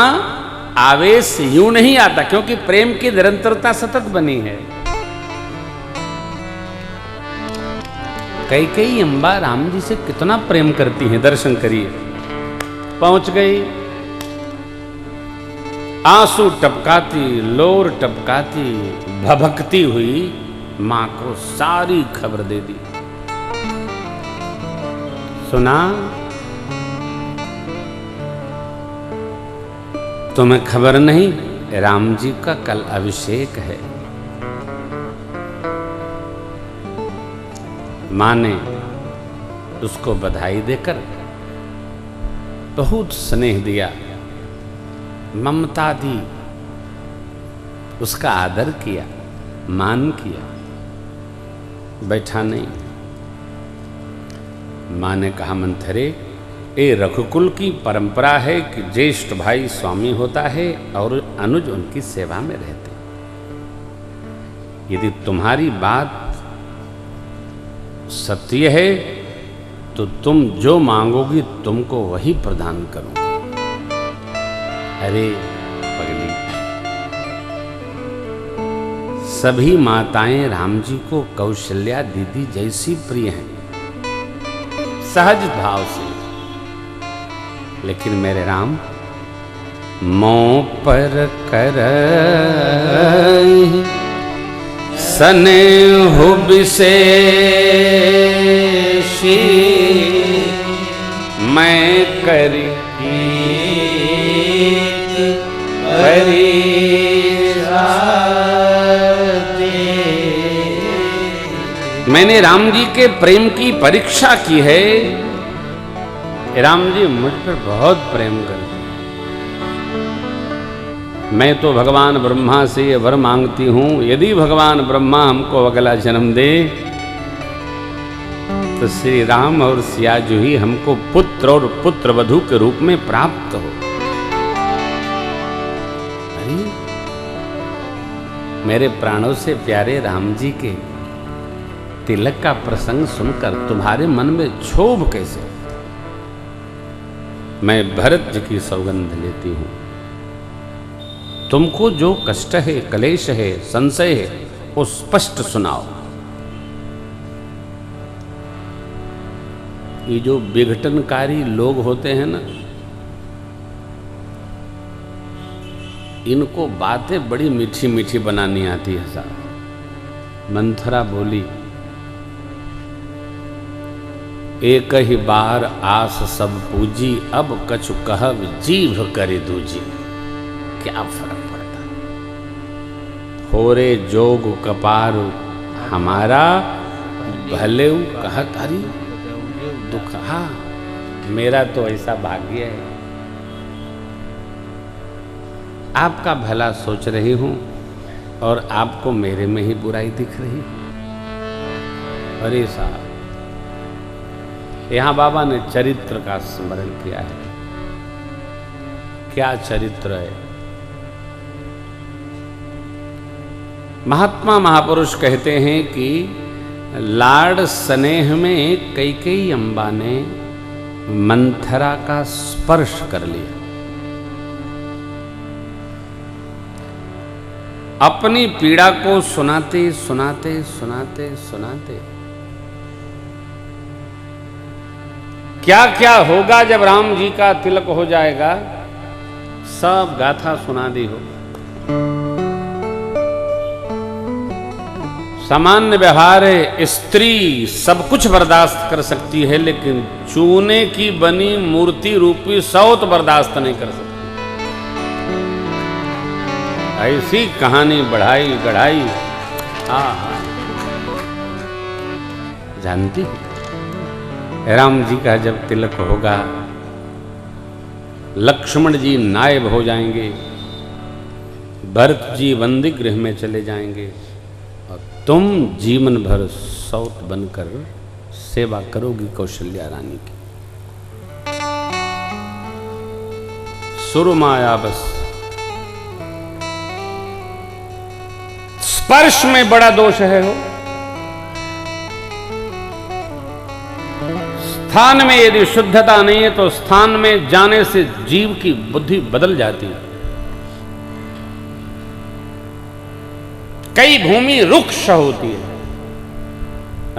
आवेश यूं नहीं आता, क्योंकि प्रेम की निरंतरता सतत बनी है। कई अंबा राम जी से कितना प्रेम करती हैं, दर्शन करिए। पहुंच गई, आंसू टपकाती, लोर टपकाती, भभकती हुई मां को सारी खबर दे दी। सुना, तुम्हें खबर नहीं, राम जी का कल अभिषेक है। मां ने उसको बधाई देकर बहुत स्नेह दिया, ममता दी, उसका आदर किया, मान किया। बैठा नहीं। मां ने कहा, मंथरे, ये रघुकुल की परंपरा है कि ज्येष्ठ भाई स्वामी होता है और अनुज उनकी सेवा में रहते। यदि तुम्हारी बात सत्य है तो तुम जो मांगोगी तुमको वही प्रदान करूंगा। अरे पगली, सभी माताएं राम जी को कौशल्या दीदी जैसी प्रिय हैं, सहज भाव से। लेकिन मेरे राम मों पर कर स्नेह विशेषी, मैं करी मैंने राम जी के प्रेम की परीक्षा की है। राम जी मुझ पर बहुत प्रेम करते। मैं तो भगवान ब्रह्मा से ये वर मांगती हूं, यदि भगवान ब्रह्मा हमको अगला जन्म दे तो श्री राम और सियाजू ही हमको पुत्र और पुत्र वधू के रूप में प्राप्त हो। अरे मेरे प्राणों से प्यारे राम जी के तिलक का प्रसंग सुनकर तुम्हारे मन में क्षोभ कैसे? मैं भरत जी की सौगंध लेती हूं, तुमको जो कष्ट है, क्लेश है, संशय है, वो स्पष्ट सुनाओ। ये जो विघटनकारी लोग होते हैं ना, इनको बातें बड़ी मीठी मीठी बनानी आती है साहब। मंथरा बोली, एक ही बार आस सब पूजी, अब कछु कहब जीभ करे दूजी। क्या फर्क पड़ता, होरे जोग कपार हमारा, भले कहत हरी दुख। हाँ, मेरा तो ऐसा भाग्य है, आपका भला सोच रही हूं और आपको मेरे में ही बुराई दिख रही। अरे साहब, यहां बाबा ने चरित्र का स्मरण किया है। क्या चरित्र है? महात्मा महापुरुष कहते हैं कि लाड स्नेह में कैकेयी अम्बा ने मंथरा का स्पर्श कर लिया। अपनी पीड़ा को सुनाते सुनाते सुनाते सुनाते क्या क्या होगा जब राम जी का तिलक हो जाएगा, सब गाथा सुना दी हो। सामान्य व्यवहार है, स्त्री सब कुछ बर्दाश्त कर सकती है, लेकिन चूने की बनी मूर्ति रूपी सौत बर्दाश्त नहीं कर सकती। ऐसी कहानी बढ़ाई गढ़ाई। जानती हो, राम जी का जब तिलक होगा, लक्ष्मण जी नायब हो जाएंगे, भरत जी बंदी गृह में चले जाएंगे और तुम जीवन भर सौत बनकर सेवा करोगी कौशल्या रानी की। सुरमाया बस स्पर्श में बड़ा दोष है हो। स्थान में यदि शुद्धता नहीं है तो स्थान में जाने से जीव की बुद्धि बदल जाती है। कई भूमि रुक्ष होती है।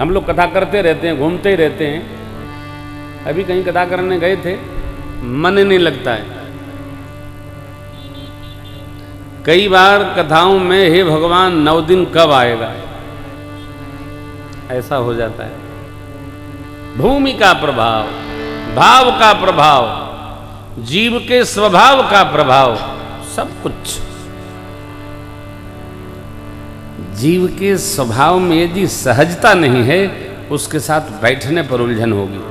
हम लोग कथा करते रहते हैं, घूमते ही रहते हैं। अभी कहीं कथा करने गए थे, मन नहीं लगता है। कई बार कथाओं में हे भगवान 9 दिन कब आएगा, ऐसा हो जाता है। भूमि का प्रभाव, भाव का प्रभाव, जीव के स्वभाव का प्रभाव, सब कुछ। जीव के स्वभाव में यदि सहजता नहीं है, उसके साथ बैठने पर उलझन होगी।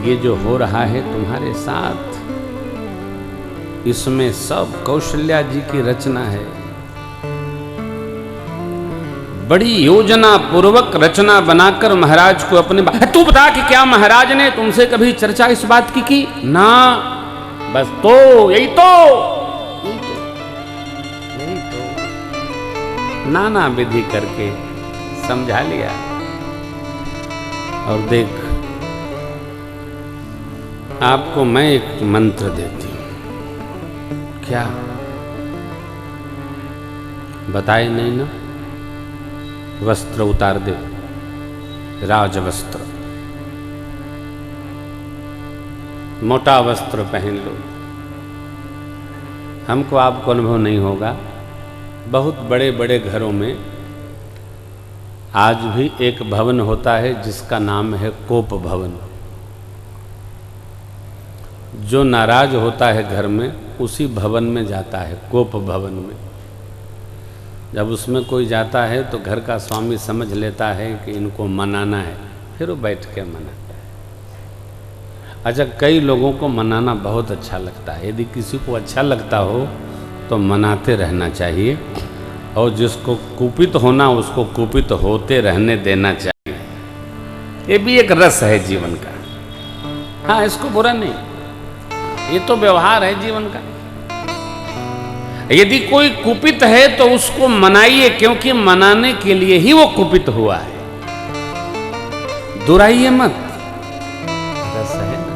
ये जो हो रहा है तुम्हारे साथ, इसमें सब कौशल्या जी की रचना है। बड़ी योजना पूर्वक रचना बनाकर महाराज को अपने तू बता कि क्या महाराज ने तुमसे कभी चर्चा इस बात की ना, बस तो यही तो नाना विधि करके समझा लिया। और देख, आपको मैं एक मंत्र देती हूं। क्या बताए नहीं ना? वस्त्र उतार दे, राज वस्त्र, मोटा वस्त्र पहन लो। हमको आपको अनुभव नहीं होगा, बहुत बड़े बड़े घरों में आज भी एक भवन होता है जिसका नाम है कोप भवन। जो नाराज होता है घर में, उसी भवन में जाता है, कोप भवन में। जब उसमें कोई जाता है तो घर का स्वामी समझ लेता है कि इनको मनाना है, फिर वो बैठ के मनाता है। अच्छा, कई लोगों को मनाना बहुत अच्छा लगता है। यदि किसी को अच्छा लगता हो तो मनाते रहना चाहिए, और जिसको कुपित होना उसको कुपित होते रहने देना चाहिए। ये भी एक रस है जीवन का। हाँ, इसको बुरा नहीं, ये तो व्यवहार है जीवन का। यदि कोई कुपित है तो उसको मनाइए, क्योंकि मनाने के लिए ही वो कुपित हुआ है। दुराइए मत, रस है ना।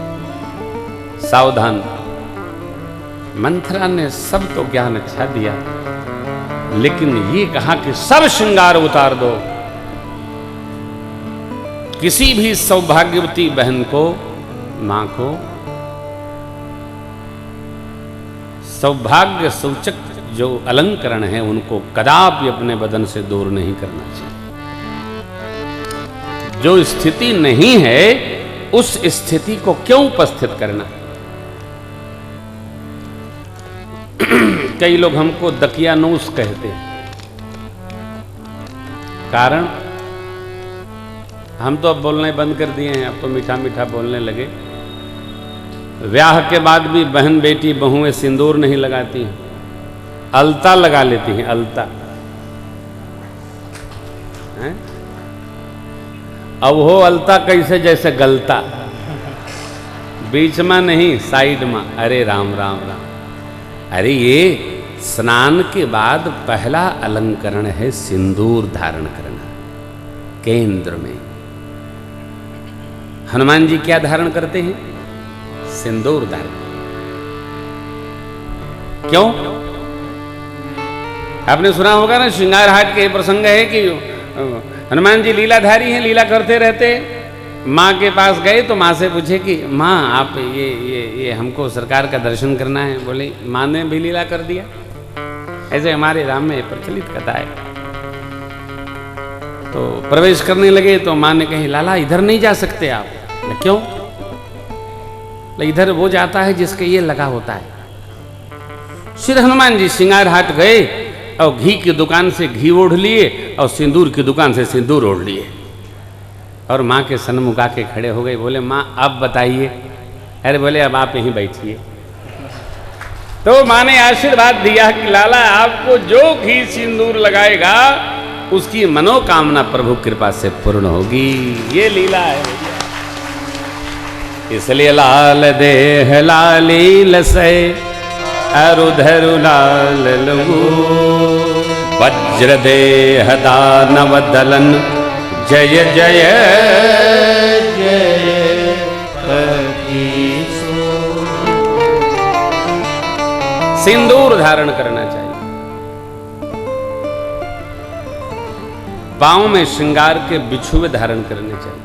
सावधान, मंथरा ने सब तो ज्ञान अच्छा दिया, लेकिन ये कहा कि सब श्रृंगार उतार दो। किसी भी सौभाग्यवती बहन को, मां को, सौभाग्य सूचक जो अलंकरण है उनको कदापि अपने बदन से दूर नहीं करना चाहिए। जो स्थिति नहीं है उस स्थिति को क्यों उपस्थित करना। कई लोग हमको दकियानूस कहते हैं, कारण हम तो अब बोलना बंद कर दिए हैं, अब तो मीठा मीठा बोलने लगे। ब्याह के बाद भी बहन बेटी बहुएं सिंदूर नहीं लगाती हैं, अलता लगा लेती हैं, अलता है? अब वो अलता कैसे, जैसे गलता, बीच में नहीं साइड में। अरे राम राम राम। अरे ये स्नान के बाद पहला अलंकरण है सिंदूर धारण करना केंद्र में। हनुमान जी क्या धारण करते हैं? सिंदूर धारण। क्यों? आपने सुना होगा ना, श्रृंगार हाट के प्रसंग है कि हनुमान जी लीलाधारी हैं, लीला करते रहते। माँ के पास गए तो माँ से पूछे कि माँ आप ये हमको सरकार का दर्शन करना है। बोले माँ ने भी लीला कर दिया। ऐसे हमारे राम में प्रचलित कथा है। तो प्रवेश करने लगे तो माँ ने कही लाला इधर नहीं जा सकते आप। क्यों? इधर वो जाता है जिसके ये लगा होता है। श्री हनुमान जी श्रृंगार हाट गए और घी की दुकान से घी ओढ़ लिए और सिंदूर की दुकान से सिंदूर ओढ़ लिए और माँ के सन्मुख आके खड़े हो गए। बोले माँ अब बताइए। अरे बोले अब आप यहीं बैठिए। तो माँ ने आशीर्वाद दिया कि लाला आपको जो घी सिंदूर लगाएगा उसकी मनोकामना प्रभु कृपा से पूर्ण होगी। ये लीला है। इसलिए लाल देह लाली लसै अरुधरु लाल लहू, वज्र देह दानव दलन जय जय जय कपीसो। सिंदूर धारण करना चाहिए। पांव में श्रृंगार के बिछुए धारण करने चाहिए।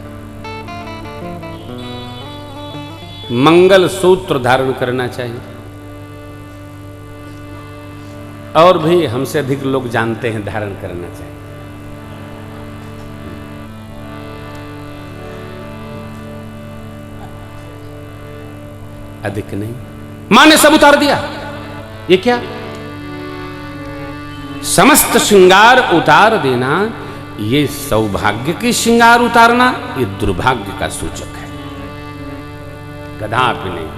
मंगल सूत्र धारण करना चाहिए। और भी हमसे अधिक लोग जानते हैं धारण करना चाहिए। अधिक नहीं। मां ने सब उतार दिया। ये क्या? समस्त श्रृंगार उतार देना, ये सौभाग्य की श्रृंगार उतारना, ये दुर्भाग्य का सूचक है। कदापि नहीं।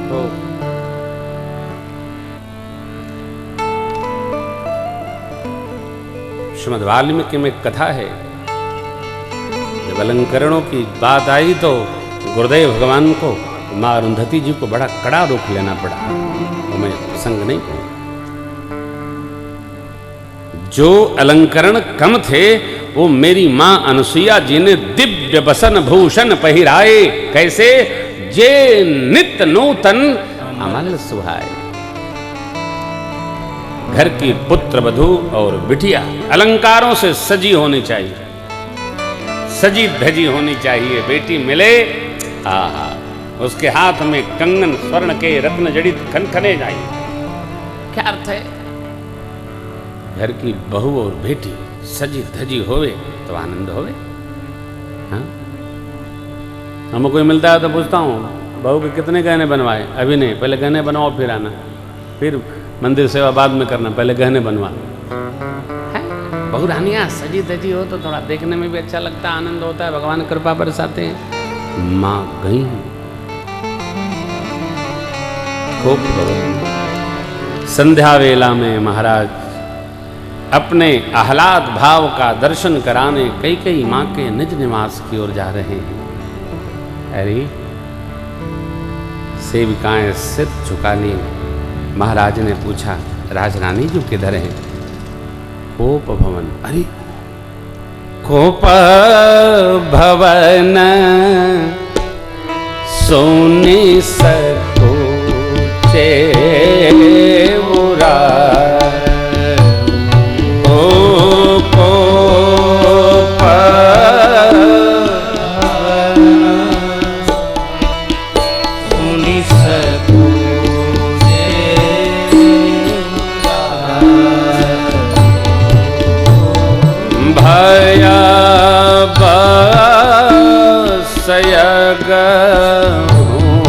तो श्रीमद् वाल्मीकि में एक कथा है, जब अलंकरणों की बात आई तो गुरुदेव भगवान को मां अरुंधति जी को बड़ा कड़ा रुख लेना पड़ा। तो मैं प्रसंग नहीं कहूं। जो अलंकरण कम थे वो मेरी मां अनसुईया जी ने दिव्य बसन भूषण पहिराए। कैसे? जे नित्य नूतन अमल सुहाए। घर की पुत्र वधू और बिटिया अलंकारों से सजी होनी चाहिए, सजी धजी होनी चाहिए। बेटी मिले, आहा, उसके हाथ में कंगन स्वर्ण के रत्न जड़ित खनखने जाए। क्या अर्थ है? घर की बहू और बेटी सजी धजी होवे तो आनंद होवे। हाँ, हमको कोई मिलता है तो पूछता हूँ, बहू के कितने गहने बनवाए? अभी नहीं, पहले गहने बनवाओ फिर आना, फिर मंदिर सेवा बाद में करना, पहले गहने बनवा। बहू रानियाँ सजी धजी हो तो थोड़ा देखने में भी अच्छा लगता है, आनंद होता है, भगवान कृपा बरसाते हैं। माँ गई खूब। संध्या वेला में महाराज अपने आह्लाद भाव का दर्शन कराने कई कई माँ के निज निवास की ओर जा रहे हैं। अरे सेविकाएं सिर झुका ली। महाराज ने पूछा, राजरानी जी किधर हैं? कोप भवन। अरे कोप भवन सोने सकोचे उरा।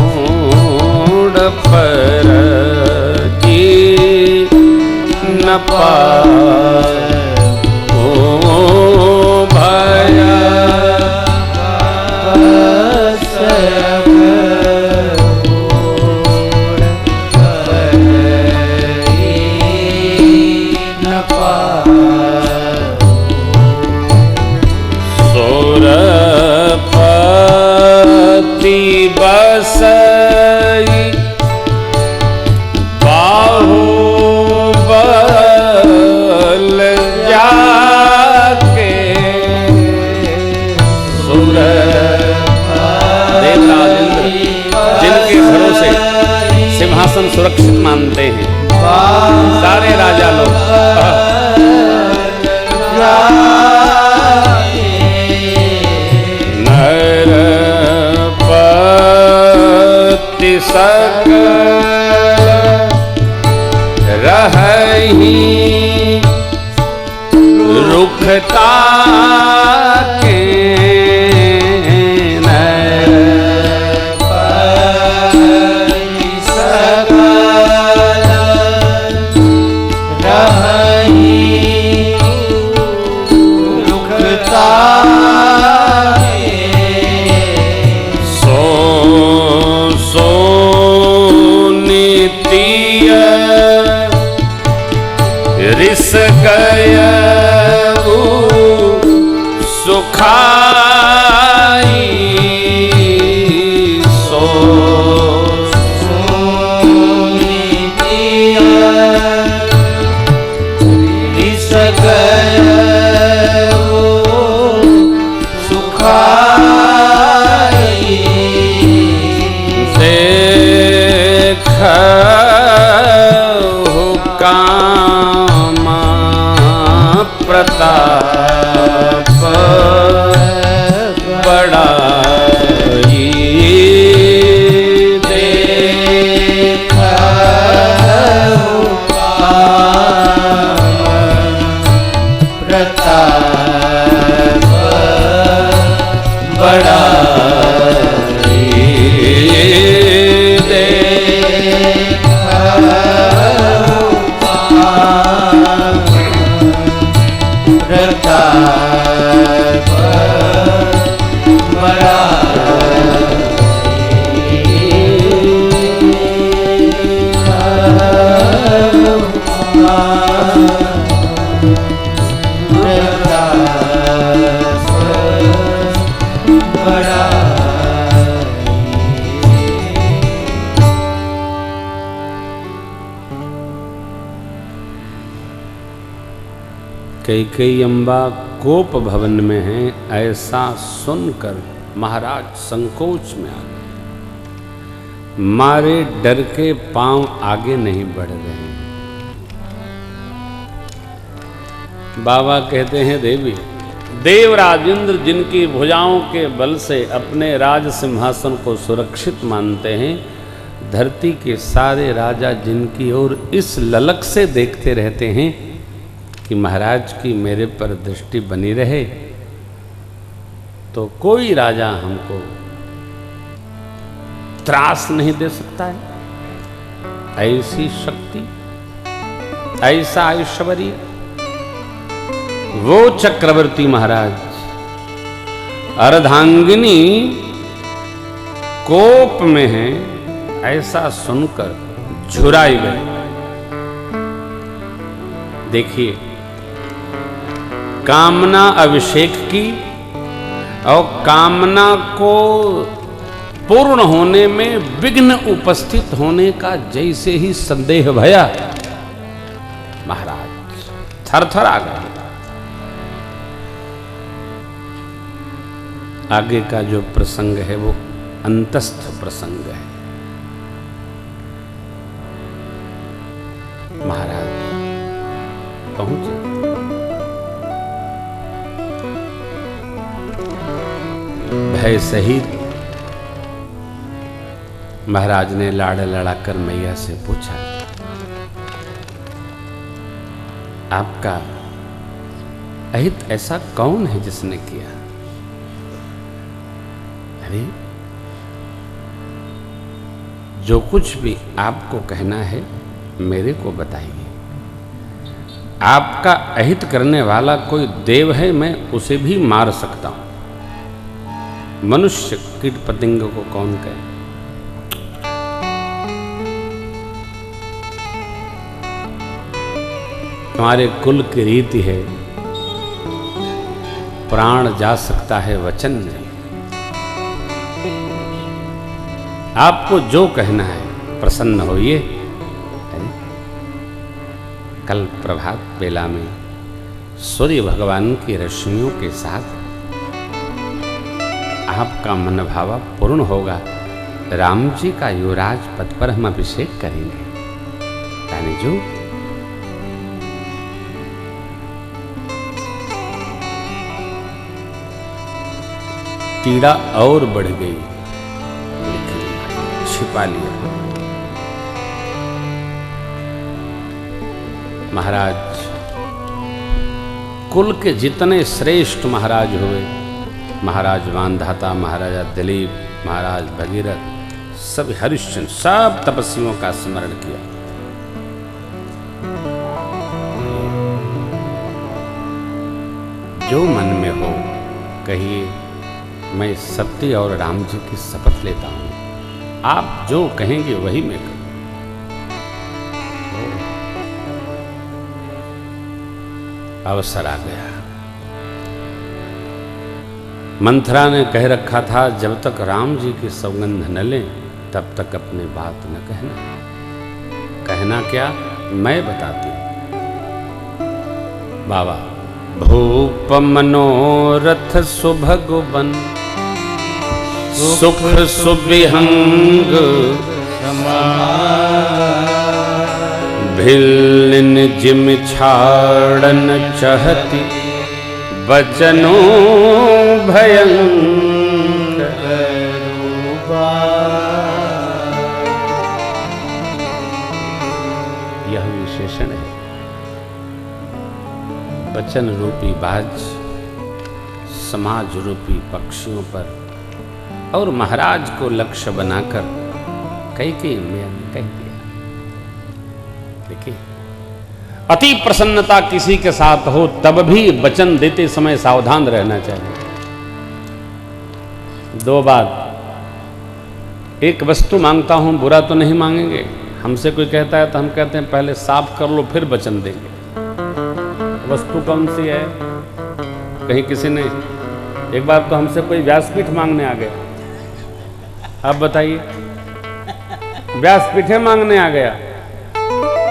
सयगूढ़ पर की न पाओ भया सयगूढ़ पर की न पाओ। सोरपति बसई बाहुबल जाके। जिनके भरोसे सिंहासन सुरक्षित मानते हैं सारे राजा लोग। नरपति सकल रहहि रुखता के। नरपति सकल रहहि रुखता रिस गय सुखाई। सो रामा प्रताप बड़ा कैकेयी अम्बा कोप भवन में हैं, ऐसा सुनकर महाराज संकोच में आ गए। मारे डर के पांव आगे नहीं बढ़ रहे। बाबा कहते हैं देवी, देवराज इंद्र जिनकी भुजाओं के बल से अपने राज सिंहासन को सुरक्षित मानते हैं, धरती के सारे राजा जिनकी ओर इस ललक से देखते रहते हैं कि महाराज की मेरे पर दृष्टि बनी रहे, तो कोई राजा हमको त्रास नहीं दे सकता है। ऐसी शक्ति, ऐसा ऐश्वर्य वो चक्रवर्ती महाराज अर्धांगिनी कोप में है, ऐसा सुनकर झुराई गए। देखिए, कामना अभिषेक की और कामना को पूर्ण होने में विघ्न उपस्थित होने का जैसे ही संदेह भया, महाराज थरथर आ गए। आगे का जो प्रसंग है वो अंतस्थ प्रसंग है। महाराज पहुंचे, भय सहित महाराज ने लाड़ लड़ाकर मैया से पूछा, आपका अहित ऐसा कौन है जिसने किया? अरे, जो कुछ भी आपको कहना है मेरे को बताइए। आपका अहित करने वाला कोई देव है, मैं उसे भी मार सकता हूं। मनुष्य कीट पतंग को कौन कहे? हमारे कुल की रीति है, प्राण जा सकता है, वचन नहीं। आपको जो कहना है प्रसन्न होइए। कल प्रभात बेला में सूर्य भगवान की रश्मियों के साथ आपका मनभावा पूर्ण होगा। राम जी का युवराज पद पर हम अभिषेक करेंगे। रानी जो पीड़ा और बढ़ गई, छिपा लिया। महाराज कुल के जितने श्रेष्ठ महाराज हुए, महाराज मानधाता, महाराजा दिलीप, महाराज भगीरथ, सब हरिश्चंद्र, सब तपस्वियों का स्मरण किया। जो मन में हो कहिए, मैं सत्य और राम जी की शपथ लेता हूं, आप जो कहेंगे वही मैं करूं। अवसर आ गया। मंथरा ने कह रखा था, जब तक राम जी की सौगंध न लें तब तक अपनी बात न कहना। कहना क्या, मैं बताती हूं। बाबा, भूप मनोरथ सुभगुबन, सुख सुविहंग भिल्लिन जिम छाड़न चहती बचनो भयंकर यह विशेषण है। वचन रूपी बाज समाज रूपी पक्षियों पर और महाराज को लक्ष्य बनाकर कई मैया ने कह दिया। देखिए, अति प्रसन्नता किसी के साथ हो तब भी वचन देते समय सावधान रहना चाहिए। दो बात, एक वस्तु मांगता हूं, बुरा तो नहीं मांगेंगे। हमसे कोई कहता है तो हम कहते हैं पहले साफ कर लो फिर वचन देंगे। वस्तु कौन सी है? कहीं किसी ने एक बार तो हमसे कोई व्यासपीठ मांगने आ गया। आप बताइए, व्यासपीठे मांगने आ गया।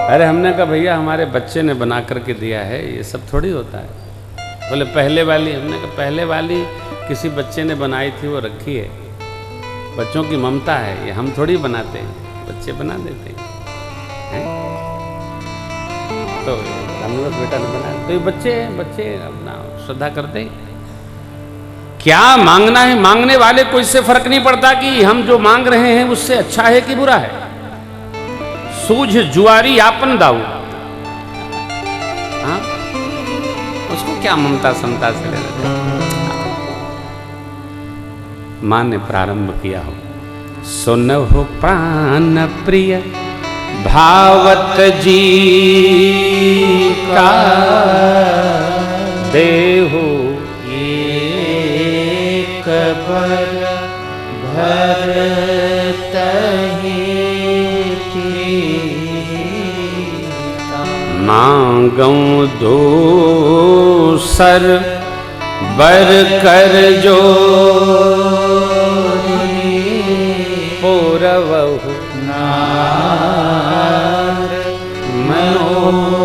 अरे हमने कहा भैया हमारे बच्चे ने बना करके दिया है, ये सब थोड़ी होता है। बोले पहले वाली। हमने कहा पहले वाली किसी बच्चे ने बनाई थी, वो रखी है। बच्चों की ममता है, ये हम थोड़ी बनाते हैं, बच्चे बना देते हैं। तो रामनिवास बेटा ने बनाया, तो ये बच्चे अपना श्रद्धा करते हैं। क्या मांगना है, मांगने वाले को इससे फर्क नहीं पड़ता कि हम जो मांग रहे हैं उससे अच्छा है कि बुरा है। सूझ जुआरी आपन दाऊ, हाँ, उसको क्या ममता समता से लेना। मां ने प्रारंभ किया हो, सुनहो प्राण प्रिय भावत जी का देहो एक भरत मांगऊं दोसर बर कर जो पूरवहु नार मनोरथ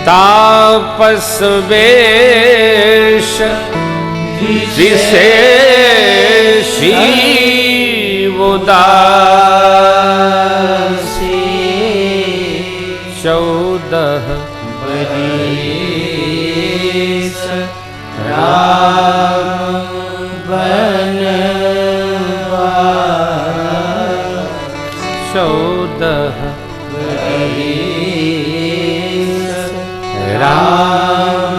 तापस वेश विशेषी उदासी 14 बरिस राम बनवास 14 बरिस राम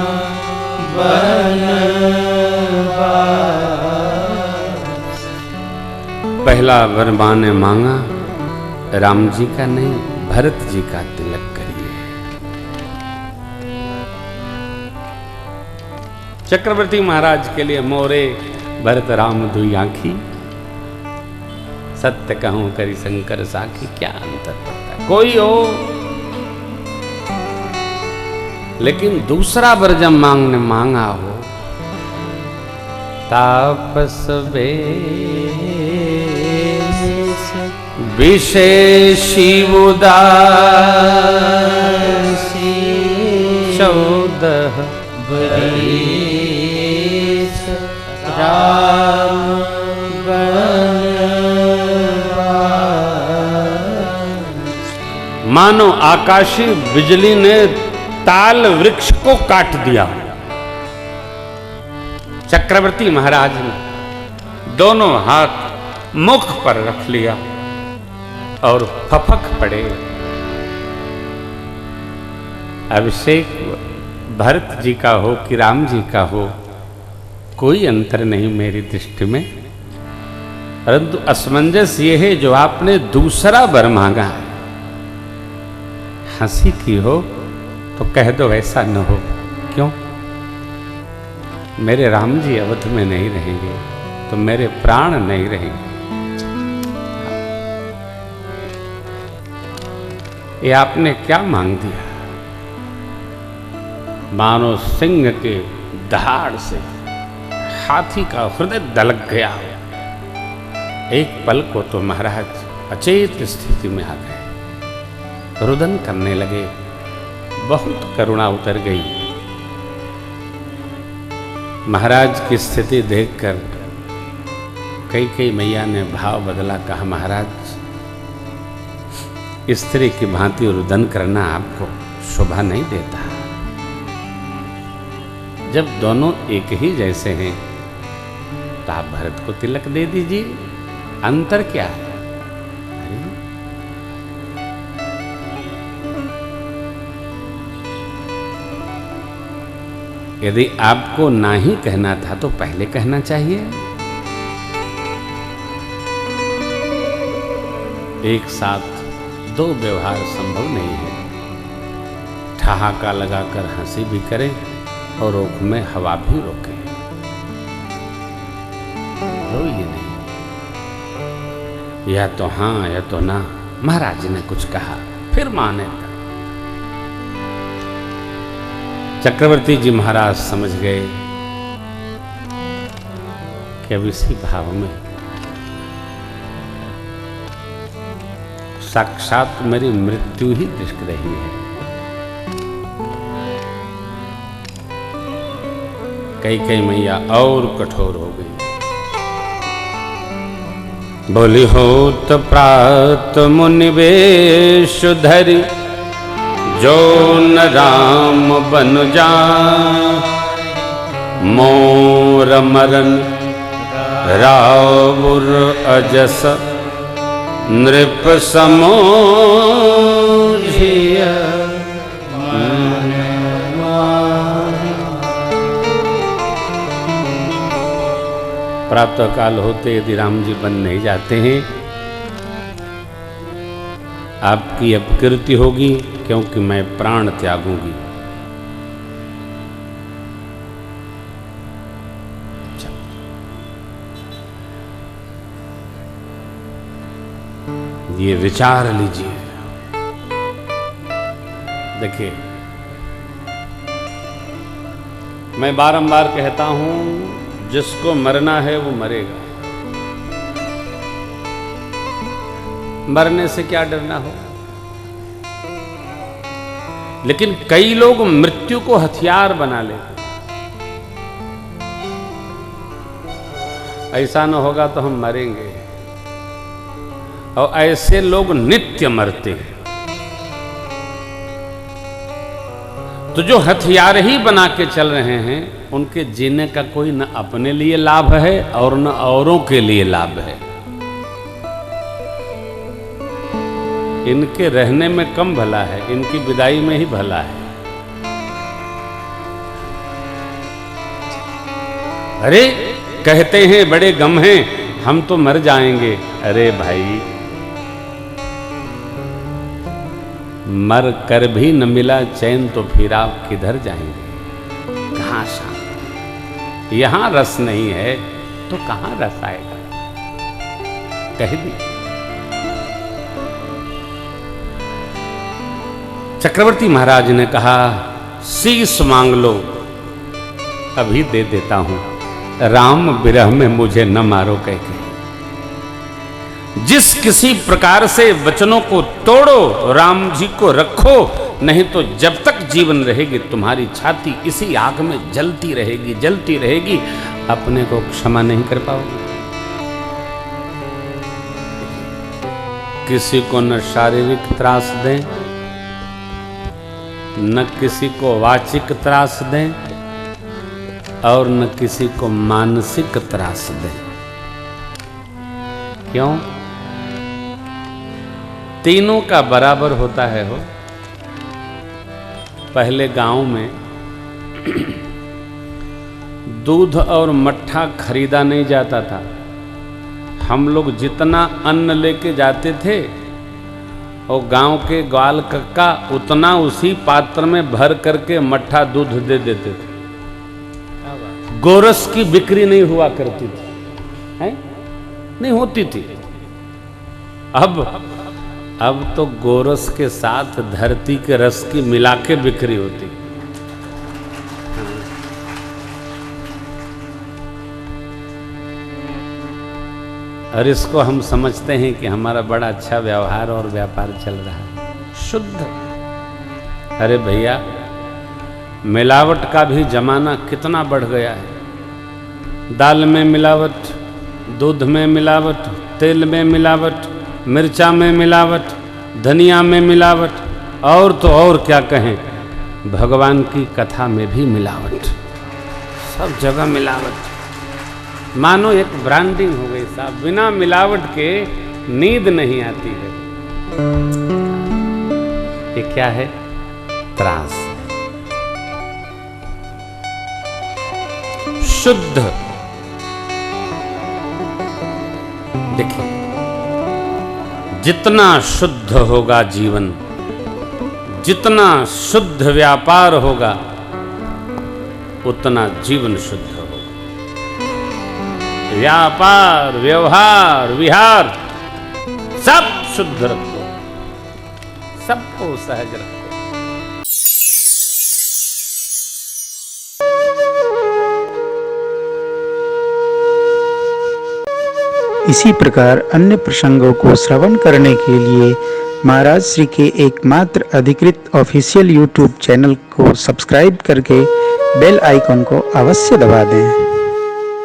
बनवास। पहला वर मां ने मांगा, राम जी का नहीं भरत जी का तिलक करिए। चक्रवर्ती महाराज के लिए मोरे भरत राम दुई आंखी, सत्य कहूं करी शंकर साखी। क्या अंतर पड़ता है, कोई हो। लेकिन दूसरा वर जब मांगने मांगा हो, तापस विशेषी उदासी 14 बरिस राम बनवास। मानो आकाशी बिजली ने ताल वृक्ष को काट दिया। चक्रवर्ती महाराज ने दोनों हाथ मुख पर रख लिया और फपक पड़े। अभिषेक भरत जी का हो कि राम जी का हो, कोई अंतर नहीं मेरी दृष्टि में, परंतु असमंजस ये है जो आपने दूसरा वर मांगा है। हंसी की हो तो कह दो ऐसा न हो। क्यों? मेरे राम जी अवध में नहीं रहेंगे तो मेरे प्राण नहीं रहेंगे। ये आपने क्या मांग दिया? मानो सिंह के दहाड़ से हाथी का हृदय दलक गया। एक पल को तो महाराज अचेत स्थिति में आ गए, रुदन करने लगे। बहुत करुणा उतर गई। महाराज की स्थिति देखकर कई मैया ने भाव बदला, कहा महाराज स्त्री की भांति रुदन करना आपको शोभा नहीं देता। जब दोनों एक ही जैसे हैं तो आप भरत को तिलक दे दीजिए, अंतर क्या है? यदि आपको ना ही कहना था तो पहले कहना चाहिए। एक साथ दो व्यवहार संभव नहीं है। ठहाका लगाकर हंसी भी करें और ओख में हवा भी रोके, रोइए नहीं। या तो हाँ या तो ना। महाराज ने कुछ कहा फिर माने। चक्रवर्ती जी महाराज समझ गए कि अब इसी भाव में साक्षात मेरी मृत्यु ही दिख रही है। कई मैया और कठोर हो गई। बोली होत प्रात मुनिवेश धरि, जो न राम बन जा मोर मरन रावुर अजस नृप समोझिया। प्रातः काल होते यदि राम जी बन नहीं जाते हैं, आपकी अपकीर्ति होगी, क्योंकि मैं प्राण त्यागूंगी। ये विचार लीजिए। देखिए, मैं बारंबार कहता हूं, जिसको मरना है वो मरेगा। मरने से क्या डरना हो। लेकिन कई लोग मृत्यु को हथियार बना लेते। ऐसा न होगा तो हम मरेंगे, और ऐसे लोग नित्य मरते हैं। तो जो हथियार ही बना के चल रहे हैं, उनके जीने का कोई न अपने लिए लाभ है और न औरों के लिए लाभ है। इनके रहने में कम भला है, इनकी विदाई में ही भला है। अरे कहते हैं बड़े गम हैं, हम तो मर जाएंगे। अरे भाई, मर कर भी न मिला चैन तो फिर आप किधर जाएंगे? कहां शांति? यहां रस नहीं है तो कहां रस आएगा? कह दी। चक्रवर्ती महाराज ने कहा, शीश मांग लो, अभी दे देता हूं। राम विरह में मुझे न मारो कह के। जिस किसी प्रकार से वचनों को तोड़ो, राम जी को रखो, नहीं तो जब तक जीवन रहेगी तुम्हारी छाती इसी आग में जलती रहेगी, जलती रहेगी, अपने को क्षमा नहीं कर पाओगे। किसी को न शारीरिक त्रास दें, न किसी को वाचिक त्रास दें, और न किसी को मानसिक त्रास दें। क्यों? तीनों का बराबर होता है। हो पहले गांव में दूध और मट्ठा खरीदा नहीं जाता था। हम लोग जितना अन्न लेके जाते थे, और गांव के ग्वाल कक्का उतना उसी पात्र में भर करके मट्ठा दूध दे देते थे। गोरस की बिक्री नहीं हुआ करती थी, है? नहीं होती थी। अब तो गोरस के साथ धरती के रस की मिला के बिक्री होती। और इसको हम समझते हैं कि हमारा बड़ा अच्छा व्यवहार और व्यापार चल रहा है, शुद्ध। अरे भैया, मिलावट का भी जमाना कितना बढ़ गया है। दाल में मिलावट, दूध में मिलावट, तेल में मिलावट, मिर्चा में मिलावट, धनिया में मिलावट, और तो और क्या कहें, भगवान की कथा में भी मिलावट, सब जगह मिलावट। मानो एक ब्रांडिंग हो गई साहब, बिना मिलावट के नींद नहीं आती है। ये क्या है? त्रास। शुद्ध, देखिए जितना शुद्ध होगा जीवन, जितना शुद्ध व्यापार होगा, उतना जीवन शुद्ध होगा। व्यापार, व्यवहार, विहार सब शुद्ध रखो, सबको सहज रखो। इसी प्रकार अन्य प्रसंगों को श्रवण करने के लिए महाराज श्री के एकमात्र अधिकृत ऑफिशियल यूट्यूब चैनल को सब्सक्राइब करके बेल आइकन को अवश्य दबा दें।